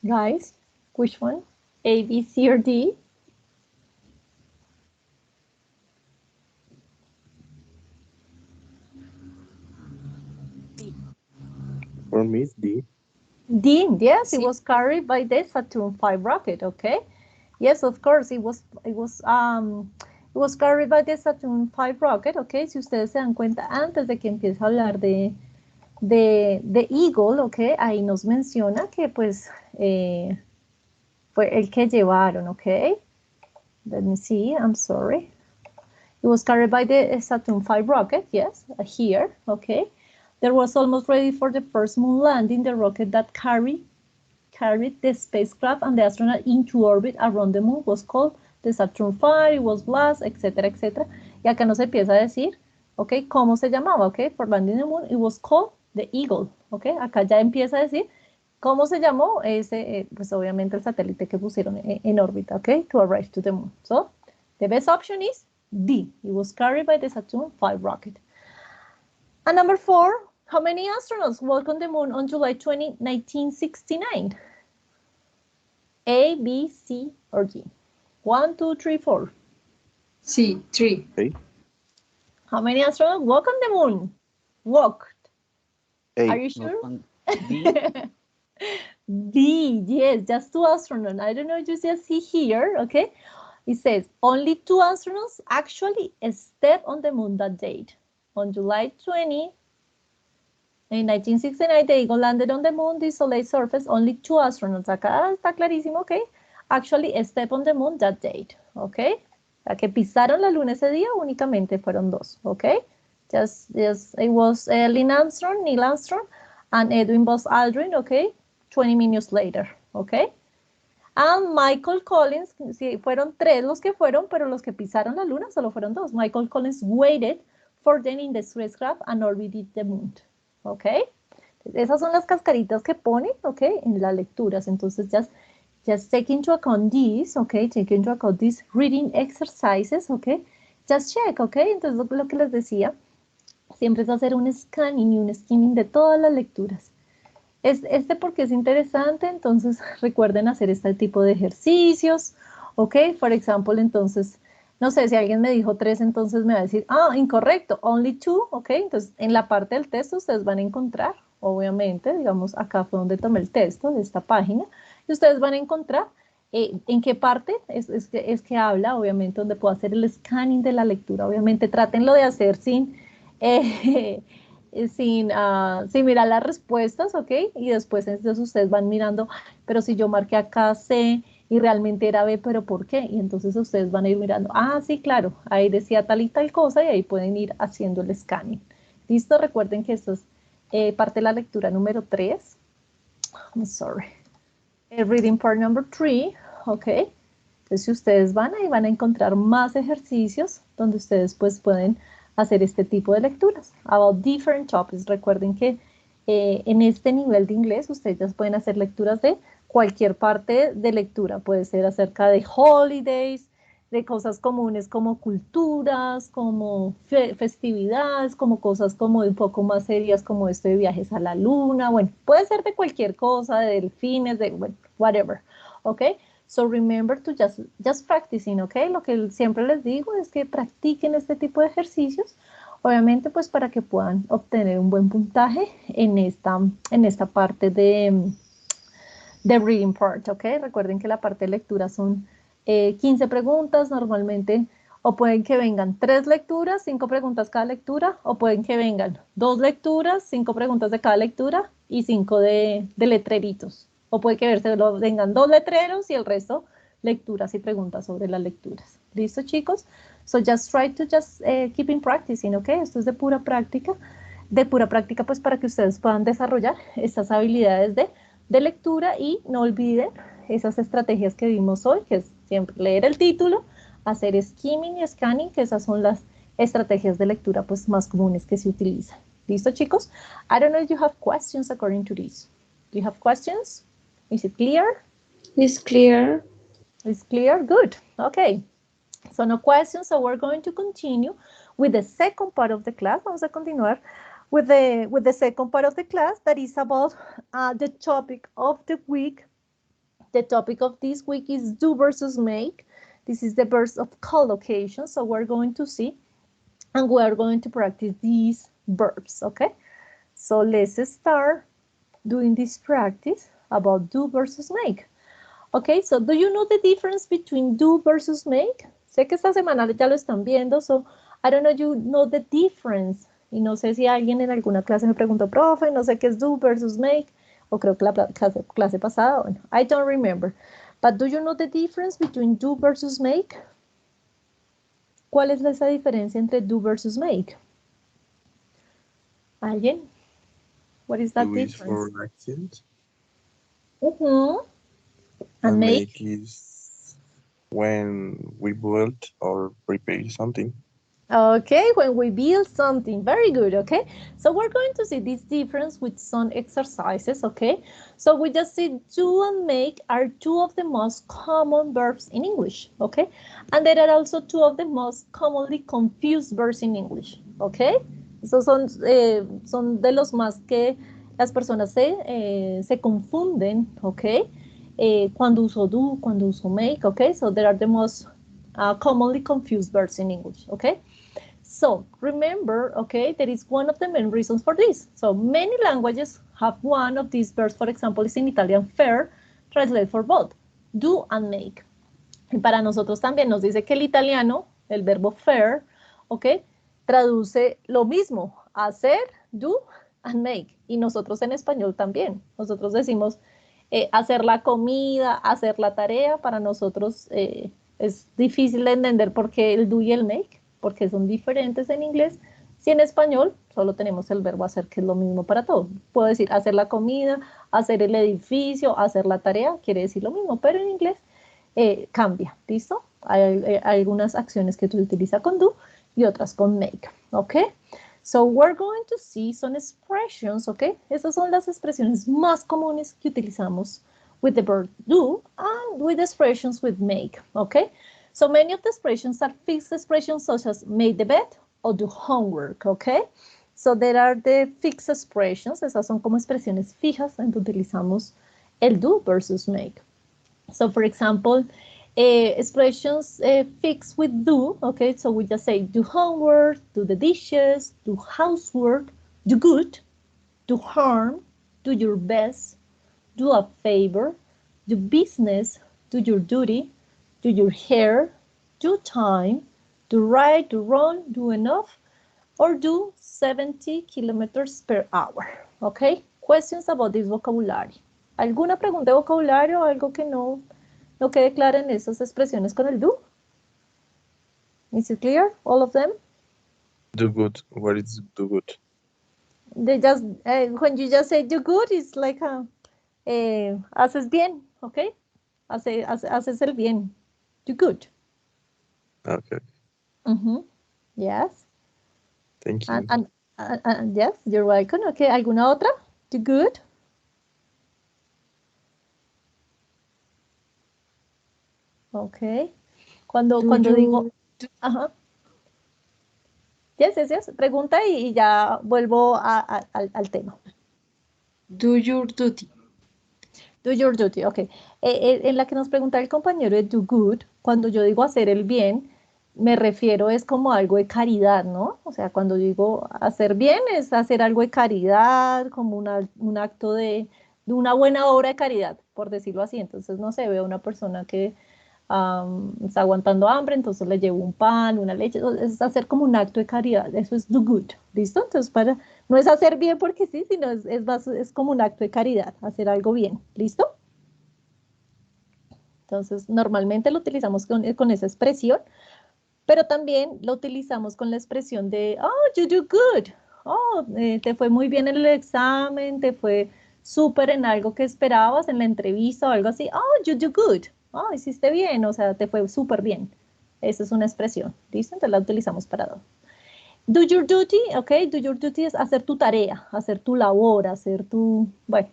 Guys, which one? A, B, C, or D? For me, it's D. D, yes, it Sí. was carried by the Saturn V rocket, okay? Yes, of course, it was carried by the Saturn V rocket, okay? Si ustedes se dan cuenta, antes de que empiece a hablar de Eagle, okay, ahí nos menciona que pues fue el que llevaron, okay? Let me see, I'm sorry. It was carried by the Saturn V rocket, yes, here, okay? There was almost ready for the first moon landing, the rocket that carried the spacecraft and the astronaut into orbit around the moon was called the Saturn V, it was blast, etcétera, etcétera. Y acá nos empieza a decir, ok, cómo se llamaba, ok, for landing the moon, it was called the Eagle, ok, acá ya empieza a decir cómo se llamó ese, pues obviamente el satélite que pusieron en órbita, ok, to arrive to the moon. So, the best option is D, it was carried by the Saturn V rocket. And number 4, how many astronauts walked on the moon on July 20, 1969? A, B, C, or D? 1, 2, 3, 4. Sí, 3. A. How many astronauts walked on the moon? Walked. A. Are you sure? D. D, yes, just 2 astronauts. I don't know if you just see here, okay? It says only 2 astronauts actually stepped on the moon that date. On July 20, in 1969, the Eagle landed on the moon, desolate surface, only 2 astronauts. Acá está clarísimo, okay? Actually stepped on the moon that date, okay? La que pisaron la luna ese día únicamente fueron 2, okay? Just it was Neil Armstrong, and Edwin Buzz Aldrin, okay? 20 minutes later, okay? And Michael Collins, sí, fueron 3 los que fueron, pero los que pisaron la luna solo fueron 2. Michael Collins waited for them in the spacecraft and orbited the moon, okay? Esas son las cascaritas que ponen, okay, en las lecturas. Entonces, just take into account these, okay, take into account these reading exercises, okay, just check, okay. Entonces, lo que les decía, siempre es hacer un scanning y un skimming de todas las lecturas. Porque es interesante, entonces recuerden hacer este tipo de ejercicios, ok, por ejemplo, entonces, no sé, si alguien me dijo 3, entonces me va a decir, incorrecto, only 2, ok, entonces en la parte del texto ustedes van a encontrar, obviamente, digamos, acá fue donde tomé el texto de esta página, y ustedes van a encontrar en qué parte es que habla, obviamente, donde puedo hacer el scanning de la lectura, obviamente, trátenlo de hacer sin mirar las respuestas, ¿ok? Y después entonces ustedes van mirando, pero si yo marqué acá C y realmente era B, ¿pero por qué? Y entonces ustedes van a ir mirando, sí, claro, ahí decía tal y tal cosa y ahí pueden ir haciendo el scanning. ¿Listo? Recuerden que esto es parte de la lectura número 3. I'm sorry. Reading part number 3, ¿ok? Entonces si ustedes van ahí van a encontrar más ejercicios donde ustedes pues pueden hacer este tipo de lecturas about different topics. Recuerden que en este nivel de inglés ustedes pueden hacer lecturas de cualquier parte de lectura. Puede ser acerca de holidays, de cosas comunes como culturas, como festividades, como cosas como un poco más serias como esto de viajes a la luna, bueno, puede ser de cualquier cosa, de delfines, de bueno, whatever, ¿ok? So remember to just practicing, ¿ok? Lo que siempre les digo es que practiquen este tipo de ejercicios, obviamente pues para que puedan obtener un buen puntaje en esta parte de reading part, ¿ok? Recuerden que la parte de lectura son 15 preguntas, normalmente o pueden que vengan 3 lecturas, 5 preguntas cada lectura, o pueden que vengan 2 lecturas, 5 preguntas de cada lectura y 5 de letreritos. O puede que vengan 2 letreros y el resto lecturas y preguntas sobre las lecturas. ¿Listo, chicos? So just try to keep in practicing, ¿ok? Esto es de pura práctica pues para que ustedes puedan desarrollar estas habilidades de lectura y no olviden esas estrategias que vimos hoy, que es siempre leer el título, hacer skimming y scanning, que esas son las estrategias de lectura pues más comunes que se utilizan. ¿Listo, chicos? I don't know if you have questions according to this. Do you have questions? Is it clear? It's clear. It's clear? Good. Okay. So no questions, so we're going to continue with the second part of the class. Vamos a continuar with the second part of the class that is about the topic of the week. The topic of this week is do versus make. This is the verbs of collocation. So we're going to see and we are going to practice these verbs, okay? So let's start doing this practice about do versus make. Okay, so do you know the difference between do versus make? Sé que esta semana ya lo están viendo, so I don't know you know the difference. Y no sé si alguien en alguna clase me preguntó, profe, no sé qué es do versus make, o creo que la clase pasada, bueno, I don't remember. But do you know the difference between do versus make? ¿Cuál es esa diferencia entre do versus make? ¿Alguien? What is that Do is difference? for actions And and make? make is when we build or prepare something. Okay, when we build something, very good, okay? So we're going to see this difference with some exercises, okay? So we just see do and make are two of the most common verbs in English, okay? And there are also two of the most commonly confused verbs in English, okay? Esos son de los más que las personas se confunden, okay? Cuando uso do, cuando uso make, okay? So there are the most commonly confused verbs in English, okay? So remember, okay, that is one of the main reasons for this. So many languages have one of these verbs. For example, is in Italian faire, translate for both, do and make. Y para nosotros también nos dice que el italiano, el verbo faire, okay, traduce lo mismo, hacer, do and make. Y nosotros en español también. Nosotros decimos hacer la comida, hacer la tarea. Para nosotros es difícil de entender por qué el do y el make, porque son diferentes en inglés. Si en español solo tenemos el verbo hacer, que es lo mismo para todos. Puedo decir hacer la comida, hacer el edificio, hacer la tarea, quiere decir lo mismo, pero en inglés cambia, ¿listo? Hay algunas acciones que tú utilizas con do y otras con make, ¿ok? So we're going to see some expressions, ¿ok? Estas son las expresiones más comunes que utilizamos with the verb do and with expressions with make, ¿ok? So many of the expressions are fixed expressions such as make the bed or do homework, ¿ok? So there are the fixed expressions, esas son como expresiones fijas en que utilizamos el do versus make. So for example, expressions fixed with do, okay, so we just say do homework, do the dishes, do housework, do good, do harm, do your best, do a favor, do business, do your duty, do your hair, do time, do right, do wrong, do enough, or do 70 kilometers per hour, okay? Questions about this vocabulary. ¿Alguna pregunta de vocabulario? ¿Algo que no quede claro en esas expresiones con el do? Is it clear, all of them? Do good. What is do good? They just, when you just say do good, it's like, haces bien, okay? Haces el bien. Do good. Okay. Yes. Thank you. And yes, you're welcome. Okay, ¿alguna otra? Do good. Okay. Cuando digo, ajá. Yes. Pregunta y ya vuelvo al tema. Do your duty. Do your duty, ok. En la que nos pregunta el compañero de do good, cuando yo digo hacer el bien, me refiero es como algo de caridad, ¿no? O sea, cuando digo hacer bien es hacer algo de caridad, como un acto de una buena obra de caridad, por decirlo así. Entonces, no sé, veo una persona que está aguantando hambre, entonces le llevo un pan, una leche, es hacer como un acto de caridad, eso es do good, ¿listo? Entonces, no es hacer bien porque sí, sino es como un acto de caridad, hacer algo bien, ¿listo? Entonces, normalmente lo utilizamos con esa expresión, pero también lo utilizamos con la expresión de, oh, you do good, oh, te fue muy bien en el examen, te fue súper en algo que esperabas, en la entrevista o algo así, oh, you do good, oh, hiciste bien, o sea, te fue súper bien. Esa es una expresión, ¿listo? Entonces la utilizamos para dos. Do your duty, ok, do your duty es hacer tu tarea, hacer tu labor, hacer tu, bueno,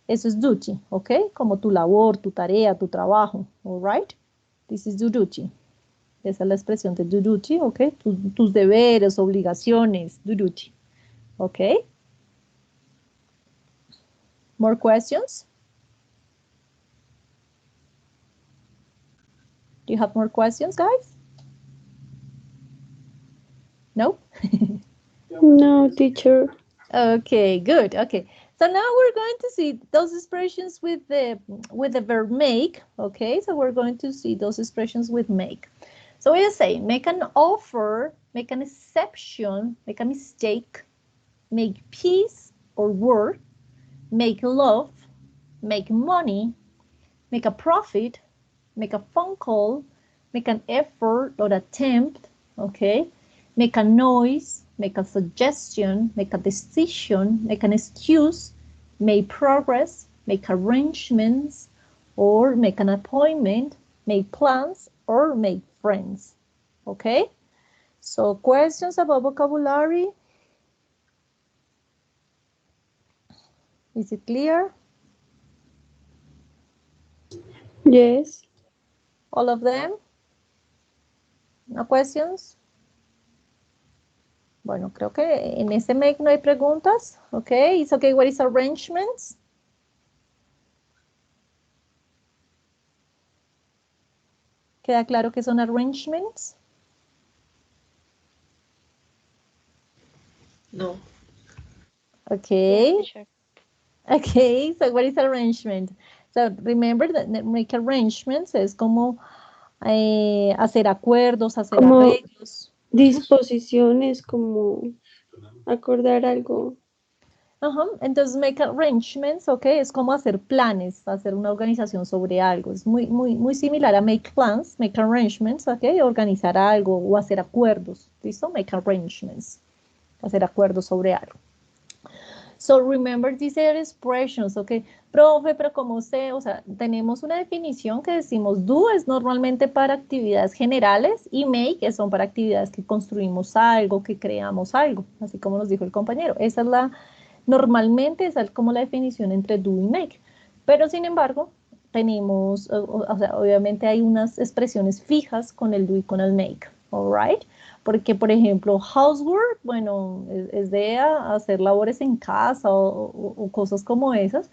eso es duty, ok, como tu labor, tu tarea, tu trabajo, all right? This is do duty. Esa es la expresión de do duty, ¿ok? Tus deberes, obligaciones, do duty, ¿ok? More questions? Do you have more questions, guys? No? No, teacher. Okay, good. Okay. So now we're going to see those expressions with the verb make. Okay, so we're going to see those expressions with make. So we say make an offer, make an exception, make a mistake, make peace or war, make love, make money, make a profit, make a phone call, make an effort or attempt, okay? Make a noise, make a suggestion, make a decision, make an excuse, make progress, make arrangements, or make an appointment, make plans, or make friends, okay? So questions about vocabulary? Is it clear? Yes. All of them? No questions? Bueno, creo que en este make no hay preguntas. Ok, it's okay, what is arrangements? ¿Queda claro que son arrangements? No. Okay. Yes, teacher. Okay, so what is arrangement? So remember that make arrangements es como hacer acuerdos, hacer Como arreglos. disposiciones, como acordar algo. Entonces, make arrangements, ok, es como hacer planes, hacer una organización sobre algo. Es muy similar a make plans, make arrangements, ok, organizar algo o hacer acuerdos, ¿listo? Make arrangements, hacer acuerdos sobre algo. So remember these are expressions, ok. Profe, pero como usted, o sea, tenemos una definición que decimos do es normalmente para actividades generales y make son para actividades que construimos algo, que creamos algo, así como nos dijo el compañero. Esa es normalmente esa es como la definición entre do y make. Pero sin embargo, tenemos, o sea, obviamente hay unas expresiones fijas con el do y con el make, all right? Porque, por ejemplo, housework, bueno, es de hacer labores en casa o cosas como esas,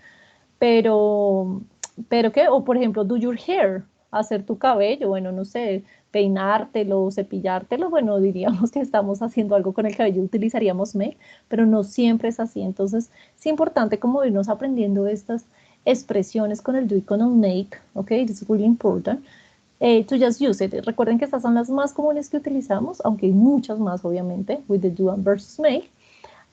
pero, ¿qué? O, por ejemplo, do your hair, hacer tu cabello, bueno, no sé, peinártelo, cepillártelo, bueno, diríamos que estamos haciendo algo con el cabello, utilizaríamos make, pero no siempre es así. Entonces, es importante como irnos aprendiendo estas expresiones con el do y con el make, ¿ok? This is really important. To just use it. Recuerden que estas son las más comunes que utilizamos, aunque hay muchas más, obviamente, with the do and versus make.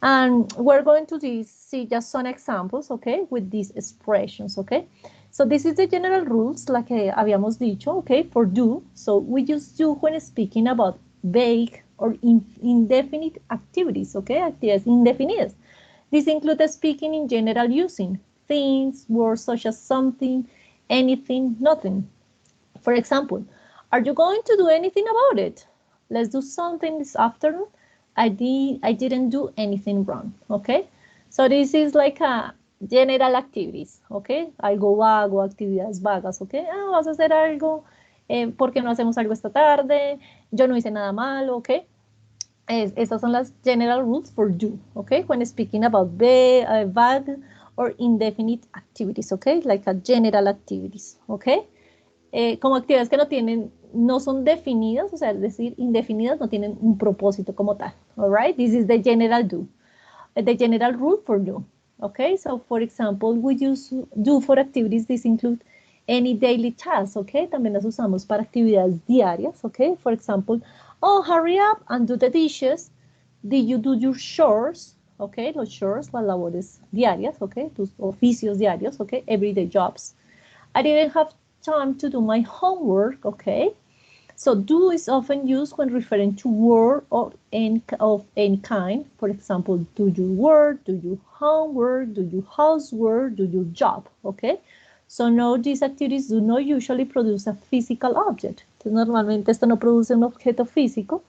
And we're going to see just some examples, okay, with these expressions, okay? So this is the general rules, like habíamos dicho, okay, for do. So we use do when speaking about vague or indefinite activities, okay, actividades indefinidas. This includes speaking in general using things, words such as something, anything, nothing. For example, are you going to do anything about it? Let's do something this afternoon. I didn't do anything wrong, okay? So this is like a general activities, okay? Algo vago, actividades vagas, okay? Ah, vas a hacer algo ¿por qué no hacemos algo esta tarde? Yo no hice nada malo, ¿ok? Estas son las general rules for do, okay? When speaking about vague or indefinite activities, okay? Like a general activities, okay? Como actividades que no son definidas, o sea, es decir, indefinidas, no tienen un propósito como tal, all right? This is the general do, the general rule for do, okay? So, for example, we use do for activities, this include any daily tasks, okay? También las usamos para actividades diarias, okay? For example, oh, hurry up and do the dishes. Did you do your chores? Okay, los chores, las labores diarias, okay? Tus oficios diarios, okay? Everyday jobs. I didn't have time to do my homework, okay? So do is often used when referring to work of any kind. For example, do your work, do your homework, do your housework, do your job, okay? So no, these activities do not usually produce a physical object. Entonces, normalmente esto no produce un objeto físico.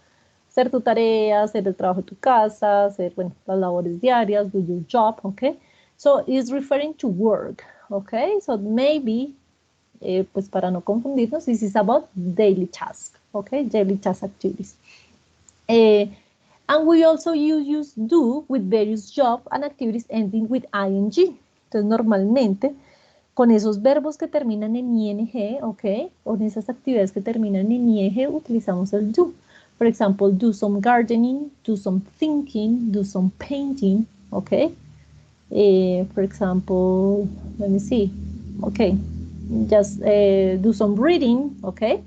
Hacer tu tarea, hacer el trabajo de tu casa, hacer, bueno, las labores diarias, do your job, okay? So it's referring to work, okay? So maybe pues para no confundirnos, this is about daily task, okay, daily task activities. And we also use do with various job and activities ending with ing. Entonces, normalmente, con esos verbos que terminan en ing, ok, con esas actividades que terminan en ing, utilizamos el do. For example, do some gardening, do some thinking, do some painting, ok. For example, let me see, okay. Just do some reading, okay?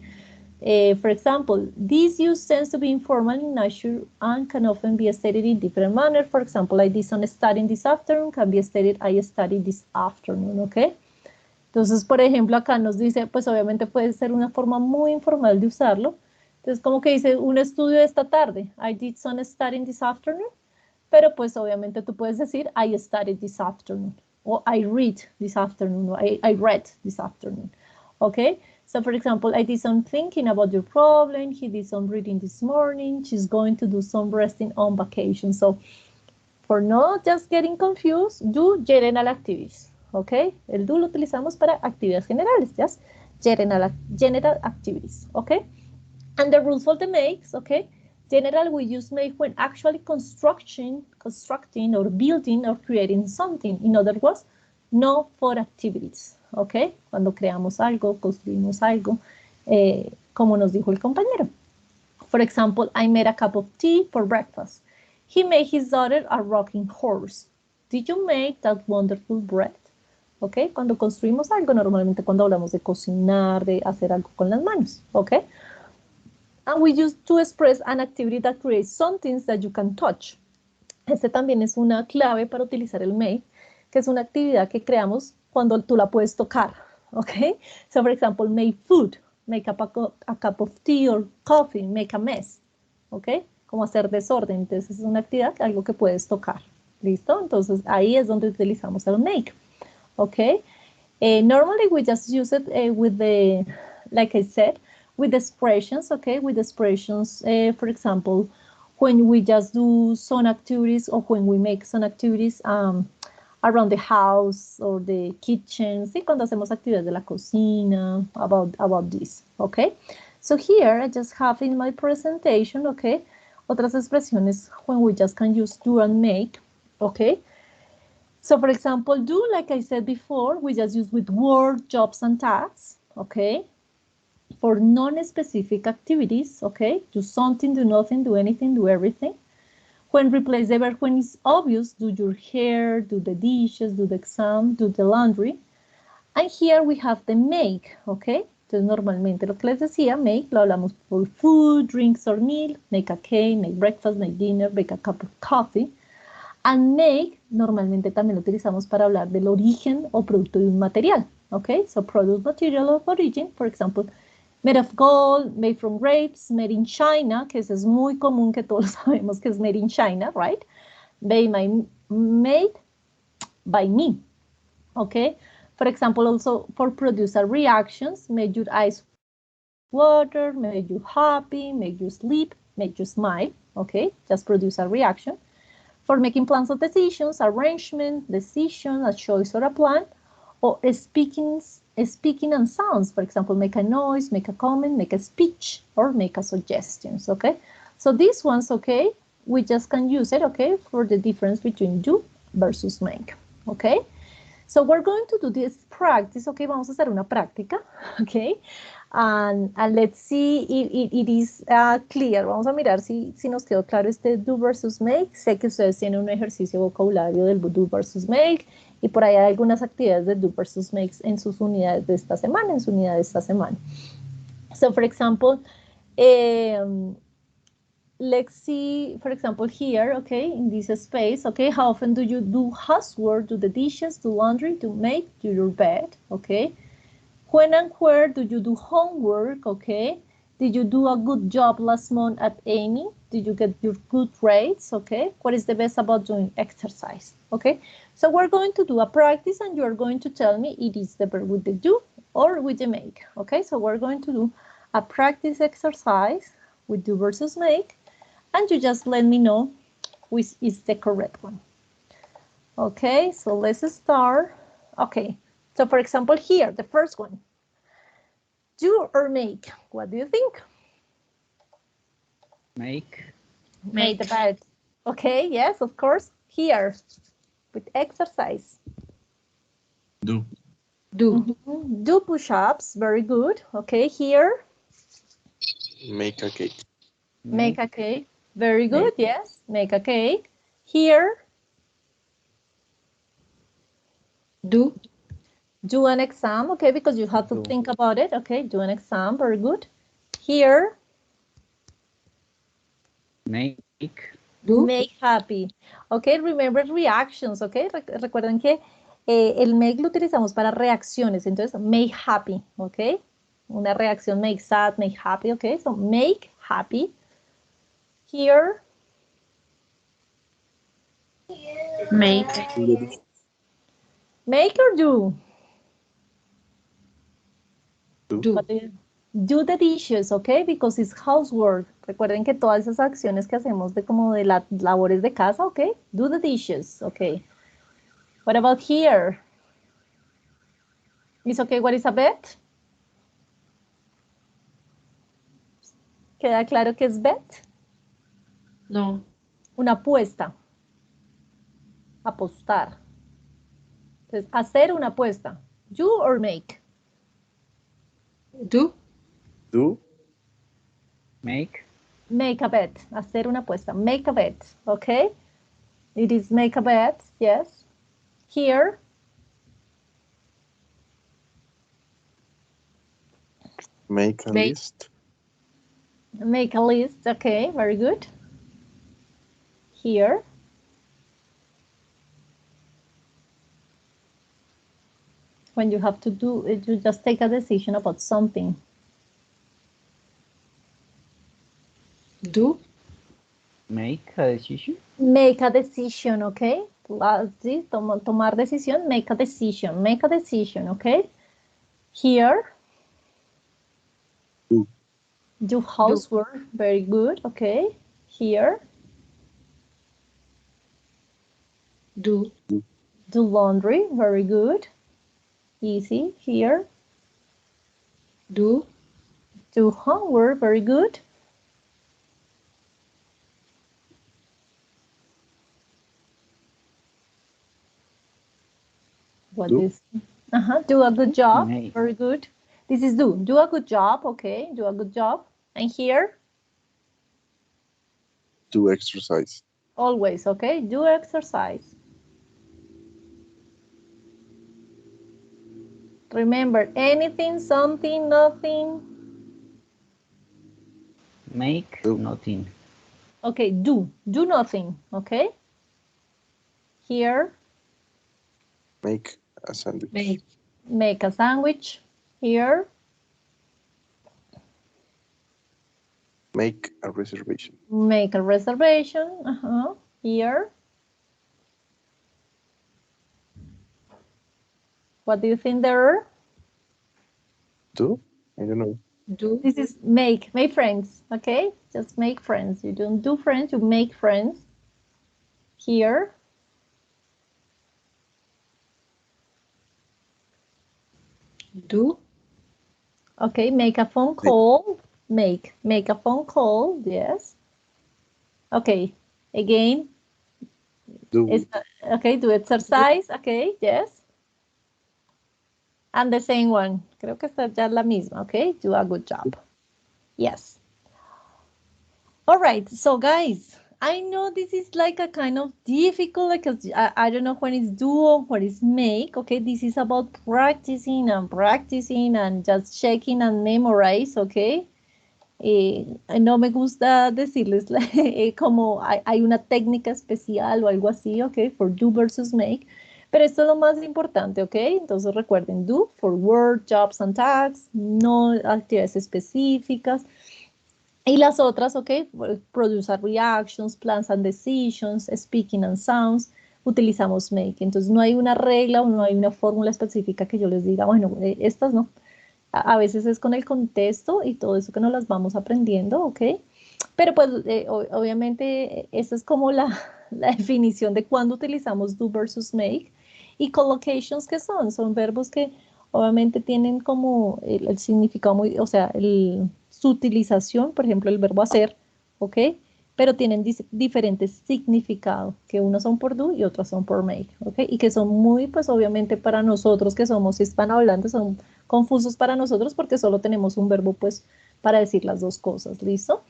For example, this use tends to be informal in nature and can often be stated in different manner. For example, I did some studying this afternoon, can be stated I studied this afternoon, okay? Entonces, por ejemplo, acá nos dice, pues obviamente puede ser una forma muy informal de usarlo. Entonces, como que dice, un estudio esta tarde, I did some studying this afternoon, pero pues obviamente tú puedes decir, I studied this afternoon. Or I read this afternoon, or I read this afternoon, okay? So for example, I did some thinking about your problem, he did some reading this morning, she's going to do some resting on vacation. So for not just getting confused, do general activities, okay? El do lo utilizamos para actividades generales, just general activities, okay? And the rules for the makes, okay? General, we use make when actually constructing or building or creating something. In other words, no for activities, ¿ok? Cuando creamos algo, construimos algo, como nos dijo el compañero. For example, I made a cup of tea for breakfast. He made his daughter a rocking horse. Did you make that wonderful bread? ¿Ok? Cuando construimos algo, normalmente cuando hablamos de cocinar, de hacer algo con las manos, ¿ok? And we use to express an activity that creates something that you can touch. Este también es una clave para utilizar el make, que es una actividad que creamos cuando tú la puedes tocar, ¿ok? So, for example, make food, make a cup of tea or coffee, make a mess, ¿ok? Como hacer desorden. Entonces, es una actividad, algo que puedes tocar, ¿listo? Entonces, ahí es donde utilizamos el make, ¿ok? Normally, we just use it with the, like I said, with expressions, okay? With expressions, for example, when we just do some activities or when we make some activities around the house or the kitchen, ¿sí? Cuando hacemos actividades de la cocina, about this, okay? So here I just have in my presentation, okay, otras expresiones when we just can use do and make, okay? So for example, do, like I said before, we just use with work, jobs, and tasks, okay? For non-specific activities, okay? Do something, do nothing, do anything, do everything. When replace the verb when it's obvious, do your hair, do the dishes, do the exam, do the laundry. And here we have the make, okay? Entonces normalmente lo que les decía, make, lo hablamos for food, drinks or meal, make a cake, make breakfast, make dinner, make a cup of coffee. And make, normalmente también lo utilizamos para hablar del origen o producto de un material, okay? So product, material of origin, for example, made of gold, made from grapes, made in China, que eso es muy común que todos sabemos que es made in China, right? Made by me, okay? For example, also for producer reactions, made your eyes water, made you happy, made you sleep, made you smile, okay? Just produce a reaction. For making plans of decisions, arrangement, decision, a choice or a plan, or speaking speaking and sounds. For example, make a noise, make a comment, make a speech, or make a suggestions, okay? So these ones, okay, we just can use it, okay, for the difference between do versus make, okay? So we're going to do this practice, okay, vamos a hacer una práctica, okay? And let's see if it is clear. Vamos a mirar si nos quedó claro este do versus make. Sé que ustedes tienen un ejercicio de vocabulario del do versus make y por ahí hay algunas actividades de do versus make en sus unidades de esta semana, en su unidad de esta semana. So, for example, let's see, for example, here, okay, in this space, okay, how often do you do housework, do the dishes, do laundry, do make, do your bed, okay? When and where do you do homework, okay? Did you do a good job last month at Amy? Did you get your good grades, okay? What is the best about doing exercise, okay? So we're going to do a practice and you're going to tell me it is the verb with the do or with the make, okay? So we're going to do a practice exercise with do versus make and you just let me know which is the correct one. Okay, so let's start. Okay, so for example here, the first one, do or make, what do you think? Make. Make the bed. Okay, yes, of course. Here, with exercise. Do. Do push-ups, very good. Okay, here. Make a cake. Make a cake, very good, yes. Make a cake. Here. Do. Do an exam, okay, because you have to think about it. Okay, do an exam, very good. Here. Make. Do. Make happy. Okay, remember reactions, okay. Recuerden que el make lo utilizamos para reacciones, entonces make happy, okay. Una reacción make sad, make happy, okay. So make happy. Here. Make. Make or do? Do. Do the dishes, okay, because it's housework. Recuerden que todas esas acciones que hacemos de como de las labores de casa, okay, do the dishes, okay. What about here? Is okay, what is a bet? ¿Queda claro que es bet? No. Una apuesta. Apostar. Entonces, hacer una apuesta. Do or make? Do. Do. Make. Make a bet. Hacer una apuesta. Make a bet. Okay? It is make a bet. Yes. Here. Make a list. Make a list. Okay, very good. Here. When you have to do it, you just take a decision about something. Do. Make a decision. Make a decision, okay? Sí, tomar decisión, make a decision. Make a decision, okay? Here. Do. Do housework, very good, okay? Here. Do. Do laundry, very good. Easy, here. Do. Do homework, very good. What Do. is? Do a good job, Make. very good. This is do. Do a good job, okay? Do a good job. And here? Do exercise. Always, okay? Do exercise. Remember, anything, something, nothing. Make. Do. Nothing. Okay, do. Do nothing, okay? Here, Make a sandwich. make a sandwich. Here, Make a reservation. make a reservation. Here. What do you think there? Do? I don't know. Do. This is make friends, okay? Just make friends. You don't do friends, you make friends. Here. Do. Okay, make a phone call. Make a phone call. Yes. Okay. Again. Do. Okay, do exercise. Okay, yes. And the same one. Creo que está ya la misma. Okay, do a good job. Yes. All right, so guys, I know this is like a kind of difficult because I don't know when it's do or what is make. Okay, this is about practicing and just checking and memorize. Okay, no me gusta decirles como hay una técnica especial o algo así. Okay, for do versus make. Pero esto es lo más importante, ¿ok? Entonces recuerden, do for work, jobs and tasks, no actividades específicas. Y las otras, ok, produce reactions, plans and decisions, speaking and sounds, utilizamos make. Entonces no hay una regla o no hay una fórmula específica que yo les diga, bueno, estas no. A veces es con el contexto y todo eso que nos las vamos aprendiendo, ok. Pero pues obviamente esa es como la definición de cuándo utilizamos do versus make. Y collocations, ¿qué son? Son verbos que obviamente tienen como el significado muy, o sea, su utilización, por ejemplo, el verbo hacer, ¿ok? Pero tienen diferentes significados, que unos son por do y otros son por make, ¿ok? Y que son muy, pues obviamente para nosotros que somos hispanohablantes, son confusos para nosotros porque solo tenemos un verbo, pues, para decir las dos cosas, ¿listo?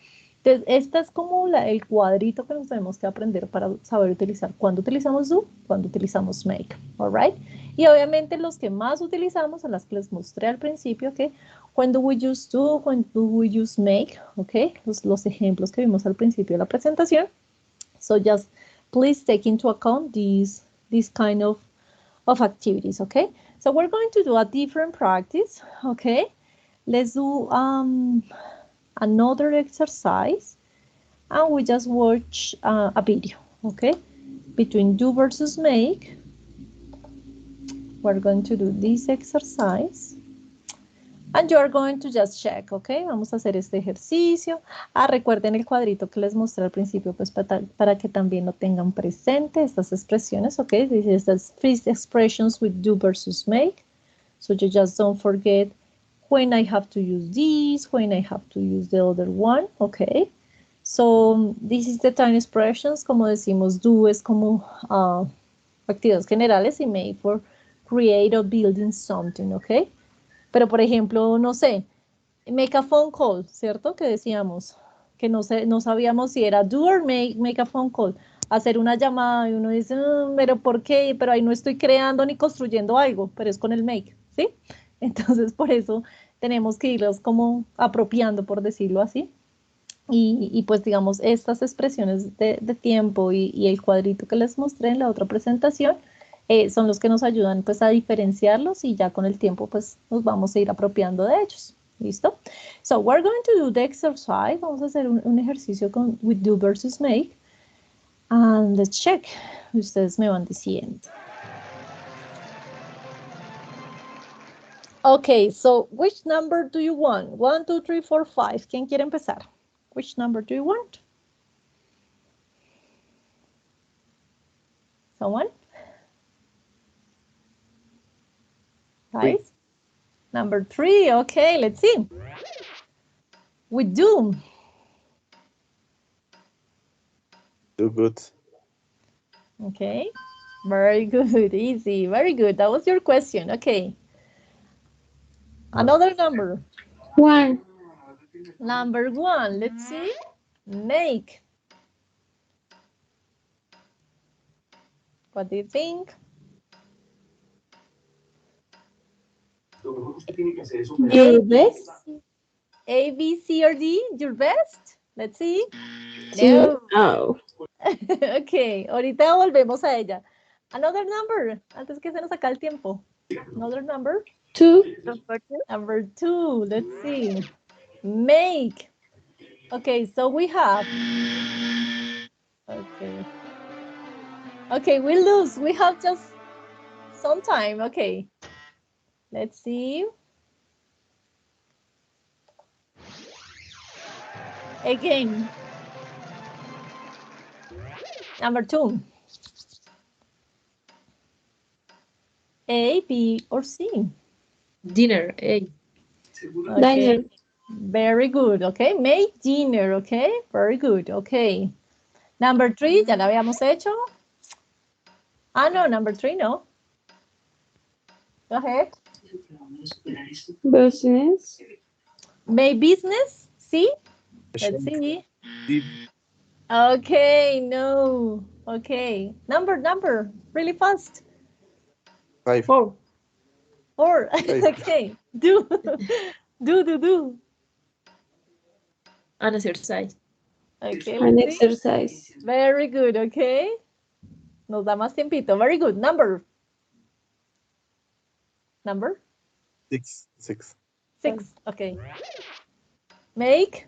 Entonces, esta es como el cuadrito que nos tenemos que aprender para saber utilizar cuando utilizamos do, cuando utilizamos make, all right? Y obviamente los que más utilizamos son las que les mostré al principio, que when do we use do, when do we use make, ok, los ejemplos que vimos al principio de la presentación. So just please take into account these kind of activities, okay? So we're going to do a different practice, okay? Let's do another exercise and we just watch a video, okay? Between do versus make, we're going to do this exercise. And you are going to just check, ¿ok? Vamos a hacer este ejercicio. Recuerden el cuadrito que les mostré al principio, pues para que también lo tengan presente, estas expresiones, ¿ok? This is the three expressions with do versus make. So you just don't forget when I have to use this, when I have to use the other one, ¿ok? So this is the time expressions, como decimos, do es como actividades generales y make for create or building something, ¿ok? Pero, por ejemplo, no sé, make a phone call, ¿cierto? Que decíamos, que no sabíamos si era do or make a phone call. Hacer una llamada y uno dice, pero ¿por qué? Pero ahí no estoy creando ni construyendo algo, pero es con el make, ¿sí? Entonces, por eso tenemos que irlos como apropiando, por decirlo así. Y pues, digamos, estas expresiones de tiempo y el cuadrito que les mostré en la otra presentación, son los que nos ayudan pues a diferenciarlos y ya con el tiempo pues nos vamos a ir apropiando de ellos. ¿Listo? So we're going to do the exercise. Vamos a hacer un ejercicio con with do versus make. And let's check. Ustedes me van diciendo. Okay, so which number do you want? 1, 2, 3, 4, 5. ¿Quién quiere empezar? Which number do you want? Someone? Guys? Number 3, okay, let's see. We do. Do good. Okay, very good, easy, very good. That was your question, okay. Another number. 1. Number 1, let's see. Make. What do you think? Your best? A, B, C, or D, your best? Let's see. Sí. No. Oh. Ok, ahorita volvemos a ella. Another number, antes que se nos acabe el tiempo. Another number. 2. Number two. Number 2, let's see. Make. Okay, so we have. Okay. Okay, we lose. We have just some time. Okay. Let's see. Again. Number 2. A, B, or C? Dinner. A. Okay. Diner. Very good. Okay. Make dinner. Okay. Very good. Okay. Number 3, ya la habíamos hecho. Ah, no, number 3, no. Go ahead. Business. Make business. See? Let's see. Did Okay, no. Okay. Number. Really fast. five, 4. 4. five. Okay. Do. Do. An exercise. Okay, An let's see. exercise. Very good. Okay. Nos da más tiempito. Very good. Number. 6, 6. 6. Okay. Make.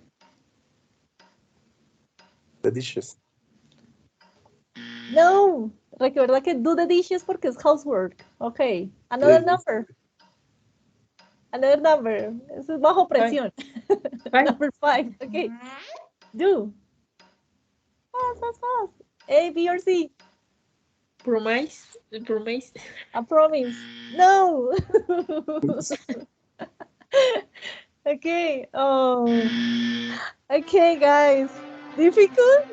The dishes. No. Recuerda que do the dishes porque es housework. Okay. Another Yes. number. Another number. Eso es bajo presión. 5. Number 5. Okay. Do. Fast. A, B, or C. Promise. Promise. A promise. No. Okay. Oh. Okay, guys. Difficult?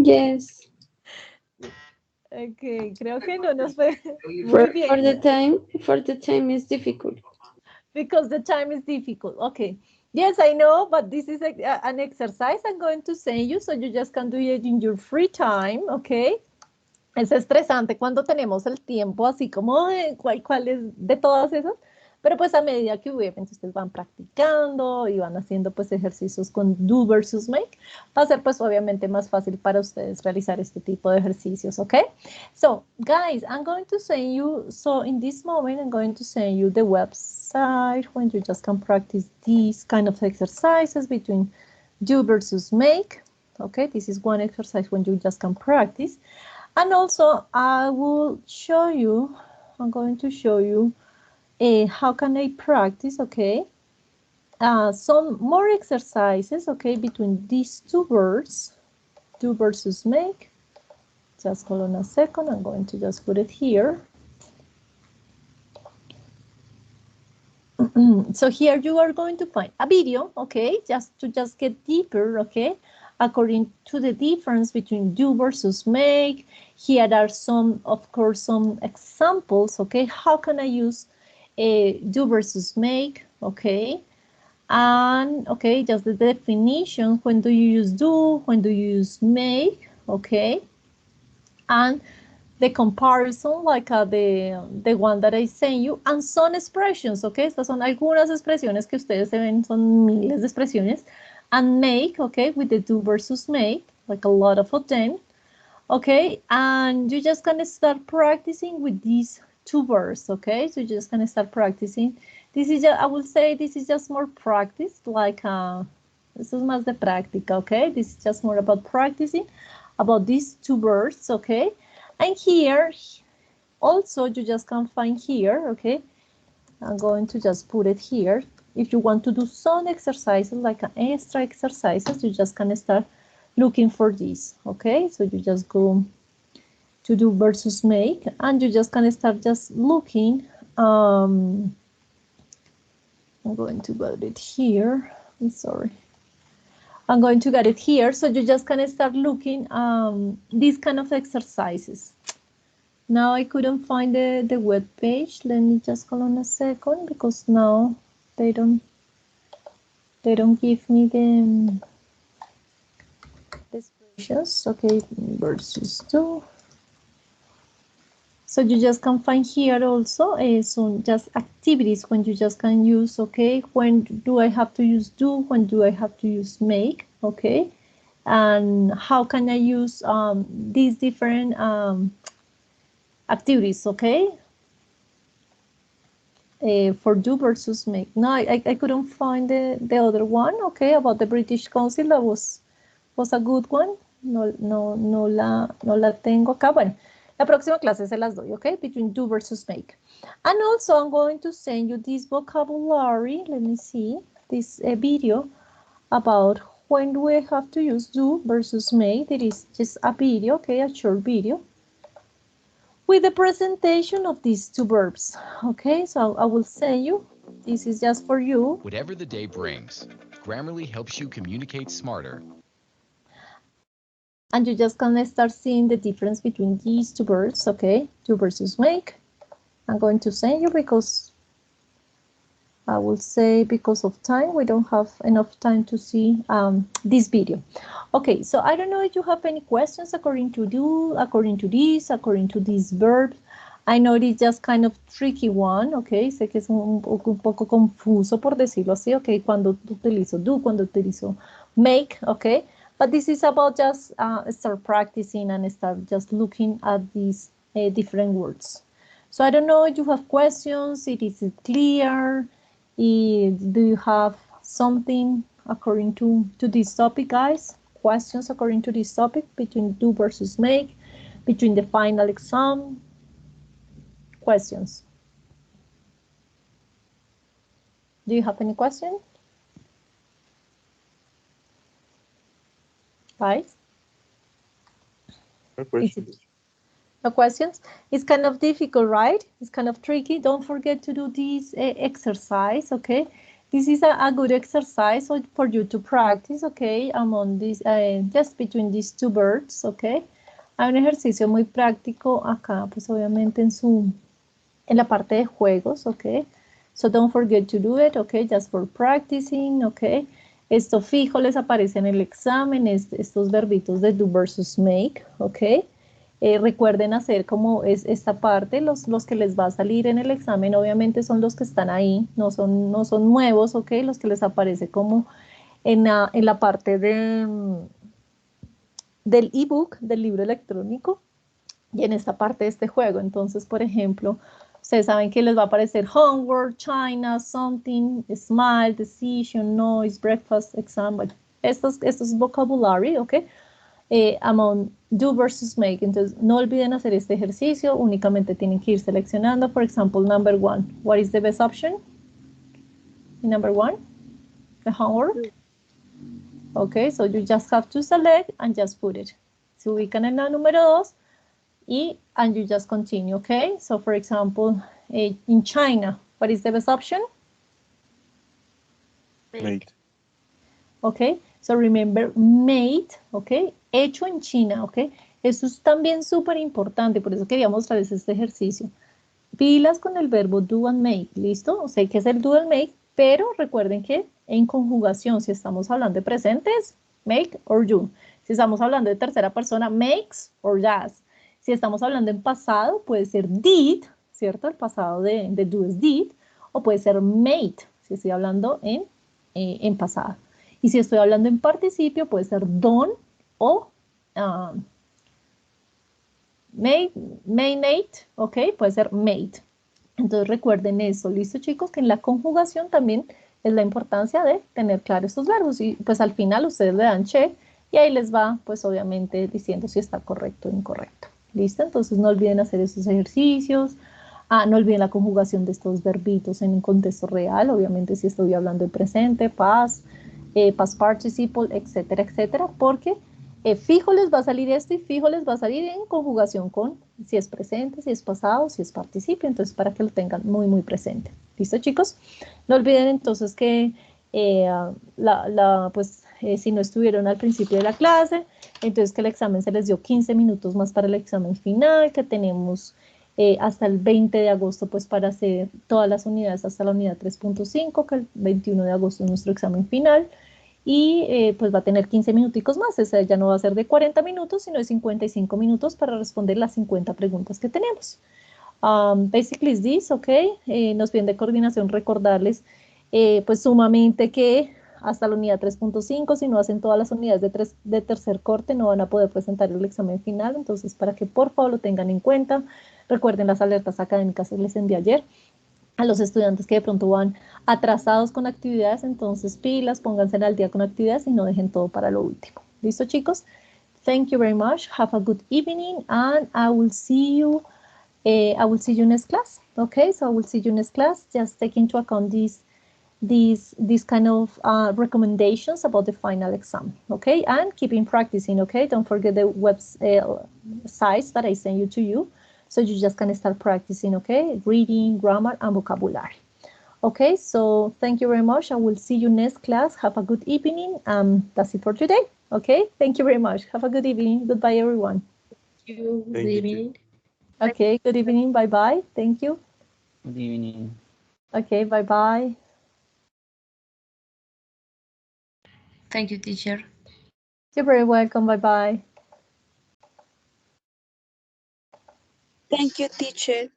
Yes. Okay, creo que no nos fue For, muy bien. for the time is difficult. Because the time is difficult. Okay. Yes, I know, but this is an exercise I'm going to send you, so you just can do it in your free time, okay? Es estresante cuando tenemos el tiempo así como de cuál es de todas esas, pero pues a medida que obviamente ustedes van practicando y van haciendo pues ejercicios con do versus make, va a ser pues obviamente más fácil para ustedes realizar este tipo de ejercicios, okay? So guys, I'm going to send you, so in this moment I'm going to send you the website when you just can practice these kind of exercises between do versus make, okay? This is one exercise when you just can practice. And also, I will show you, I'm going to show you how can I practice, okay? Some more exercises, okay, between these two words, do versus make. Just hold on a second, I'm going to just put it here. So here you are going to find a video, okay, just to get deeper, okay, according to the difference between do versus make. Here are some, of course, some examples, okay, how can I use do versus make, okay, and okay, just the definition, when do you use do, when do you use make, okay, and the comparison, like the one that I sent you, and some expressions, okay? Estas son algunas expresiones que ustedes se ven, son miles de expresiones. And make, okay, with the do versus make, like a lot of them, okay? And you just gonna start practicing with these two words, okay? So you're just gonna start practicing. This is just, I would say this is just more practice, like this is más de práctica, okay? This is just more about practicing about these two words, okay? And here, also, you just can find here, okay? I'm going to just put it here. If you want to do some exercises, like an extra exercises, you just can start looking for this, okay? So you just go to do versus make, and you just can start just looking. I'm going to get it here. I'm sorry. I'm going to get it here. So you just can start looking these kind of exercises. Now I couldn't find the web page. Let me just hold on a second, because now they don't give me the expressions. Okay, versus do. So you just can find here also so just activities when you just can use, okay, when do I have to use do, when do I have to use make, okay, and how can I use these different activities, okay, for do versus make. No, I couldn't find the other one, okay, about the British Council. That was a good one. No la tengo acá. Bueno, la próxima clase se las doy, okay, between do versus make. And also I'm going to send you this vocabulary. Let me see this video about when do I have to use do versus make. It is just a video, okay, a short video, with the presentation of these two verbs. Okay, so I will send you. This is just for you. Whatever the day brings, Grammarly helps you communicate smarter. And you just can start seeing the difference between these two verbs, okay? Do versus make. I'm going to send you because I will say because of time, we don't have enough time to see this video. Okay, so I don't know if you have any questions according to this verb. I know it is just kind of tricky one, okay? Sé que es un poco confuso por decirlo así, okay? Cuando utilizo do, cuando utilizo make, okay? But this is about just start practicing and start just looking at these different words. So I don't know if you have questions, it is clear. Do you have something according to this topic, guys? Questions according to this topic between do versus make, between the final exam? Questions? Do you have any question? Guys? No questions. No questions? It's kind of difficult, right? It's kind of tricky. Don't forget to do this exercise, okay? This is a good exercise for you to practice, okay? Among these, just between these two verbs, okay? Hay un ejercicio muy práctico acá, pues obviamente en la parte de juegos, okay? So don't forget to do it, okay? Just for practicing, okay? Esto fijo les aparece en el examen, estos verbitos de do versus make, okay? Recuerden hacer como es esta parte, los que les va a salir en el examen obviamente son los que están ahí, no son nuevos, ¿ok? Los que les aparece como en la parte del ebook, del libro electrónico, y en esta parte de este juego. Entonces, por ejemplo, ustedes saben que les va a aparecer homework, China, something, smile, decision, noise, breakfast, exam, bueno, estos es vocabulary, ¿ok? Among do versus make. Entonces, no olviden hacer este ejercicio. Únicamente tienen que ir seleccionando. For example, number 1. What is the best option? Number 1, the homework. Okay, so you just have to select and just put it. Se ubican en la número 2 and you just continue, okay? So, for example, in China, what is the best option? Made. Okay, so remember made, okay, hecho en China, okay. Eso es también súper importante, por eso quería mostrarles este ejercicio. Pilas con el verbo do and make, ¿listo? Sé que es el do and make, pero recuerden que en conjugación, si estamos hablando de presentes, make or do. Si estamos hablando de tercera persona, makes or does. Si estamos hablando en pasado, puede ser did, ¿cierto? El pasado de do es did, o puede ser made, si estoy hablando en pasado. Y si estoy hablando en participio, puede ser done o made, ¿ok? Puede ser made. Entonces recuerden eso, ¿listo, chicos? Que en la conjugación también es la importancia de tener claros estos verbos. Y pues al final ustedes le dan check y ahí les va, pues obviamente diciendo si está correcto o incorrecto. ¿Listo? Entonces no olviden hacer esos ejercicios. No olviden la conjugación de estos verbitos en un contexto real. Obviamente si estoy hablando de presente, past, past participle, etcétera, etcétera, porque fijo les va a salir esto y fijo les va a salir en conjugación con si es presente, si es pasado, si es participio, entonces para que lo tengan muy, muy presente. ¿Listo, chicos? No olviden entonces que si no estuvieron al principio de la clase, entonces que el examen se les dio 15 minutos más para el examen final, que tenemos hasta el 20 de agosto pues para hacer todas las unidades hasta la unidad 3.5, que el 21 de agosto es nuestro examen final y pues va a tener 15 minuticos más, ese ya no va a ser de 40 minutos sino de 55 minutos para responder las 50 preguntas que tenemos. Basically is this, ok, nos viene de coordinación recordarles pues sumamente que hasta la unidad 3.5, si no hacen todas las unidades de tercer corte, no van a poder presentar el examen final, entonces para que por favor lo tengan en cuenta. Recuerden las alertas académicas que les envié ayer a los estudiantes que de pronto van atrasados con actividades, entonces pilas, pónganse al día con actividades y no dejen todo para lo último. ¿Listo, chicos? Thank you very much. Have a good evening and I will see you next class. Okay, so I will see you next class. Just take into account these kind of recommendations about the final exam, okay? And keeping practicing, okay? Don't forget the web sites that I send you to you So you just can start practicing, okay? Reading, grammar, and vocabulary. Okay, so thank you very much. I will see you next class. Have a good evening. That's it for today. Okay, thank you very much. Have a good evening. Goodbye, everyone. You, good Thank you. evening. Okay, good evening. Bye-bye. Thank you. Good evening. Okay, bye-bye. Thank you, teacher. You're very welcome. Bye-bye. Thank you, teacher.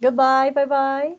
Goodbye. Bye-bye.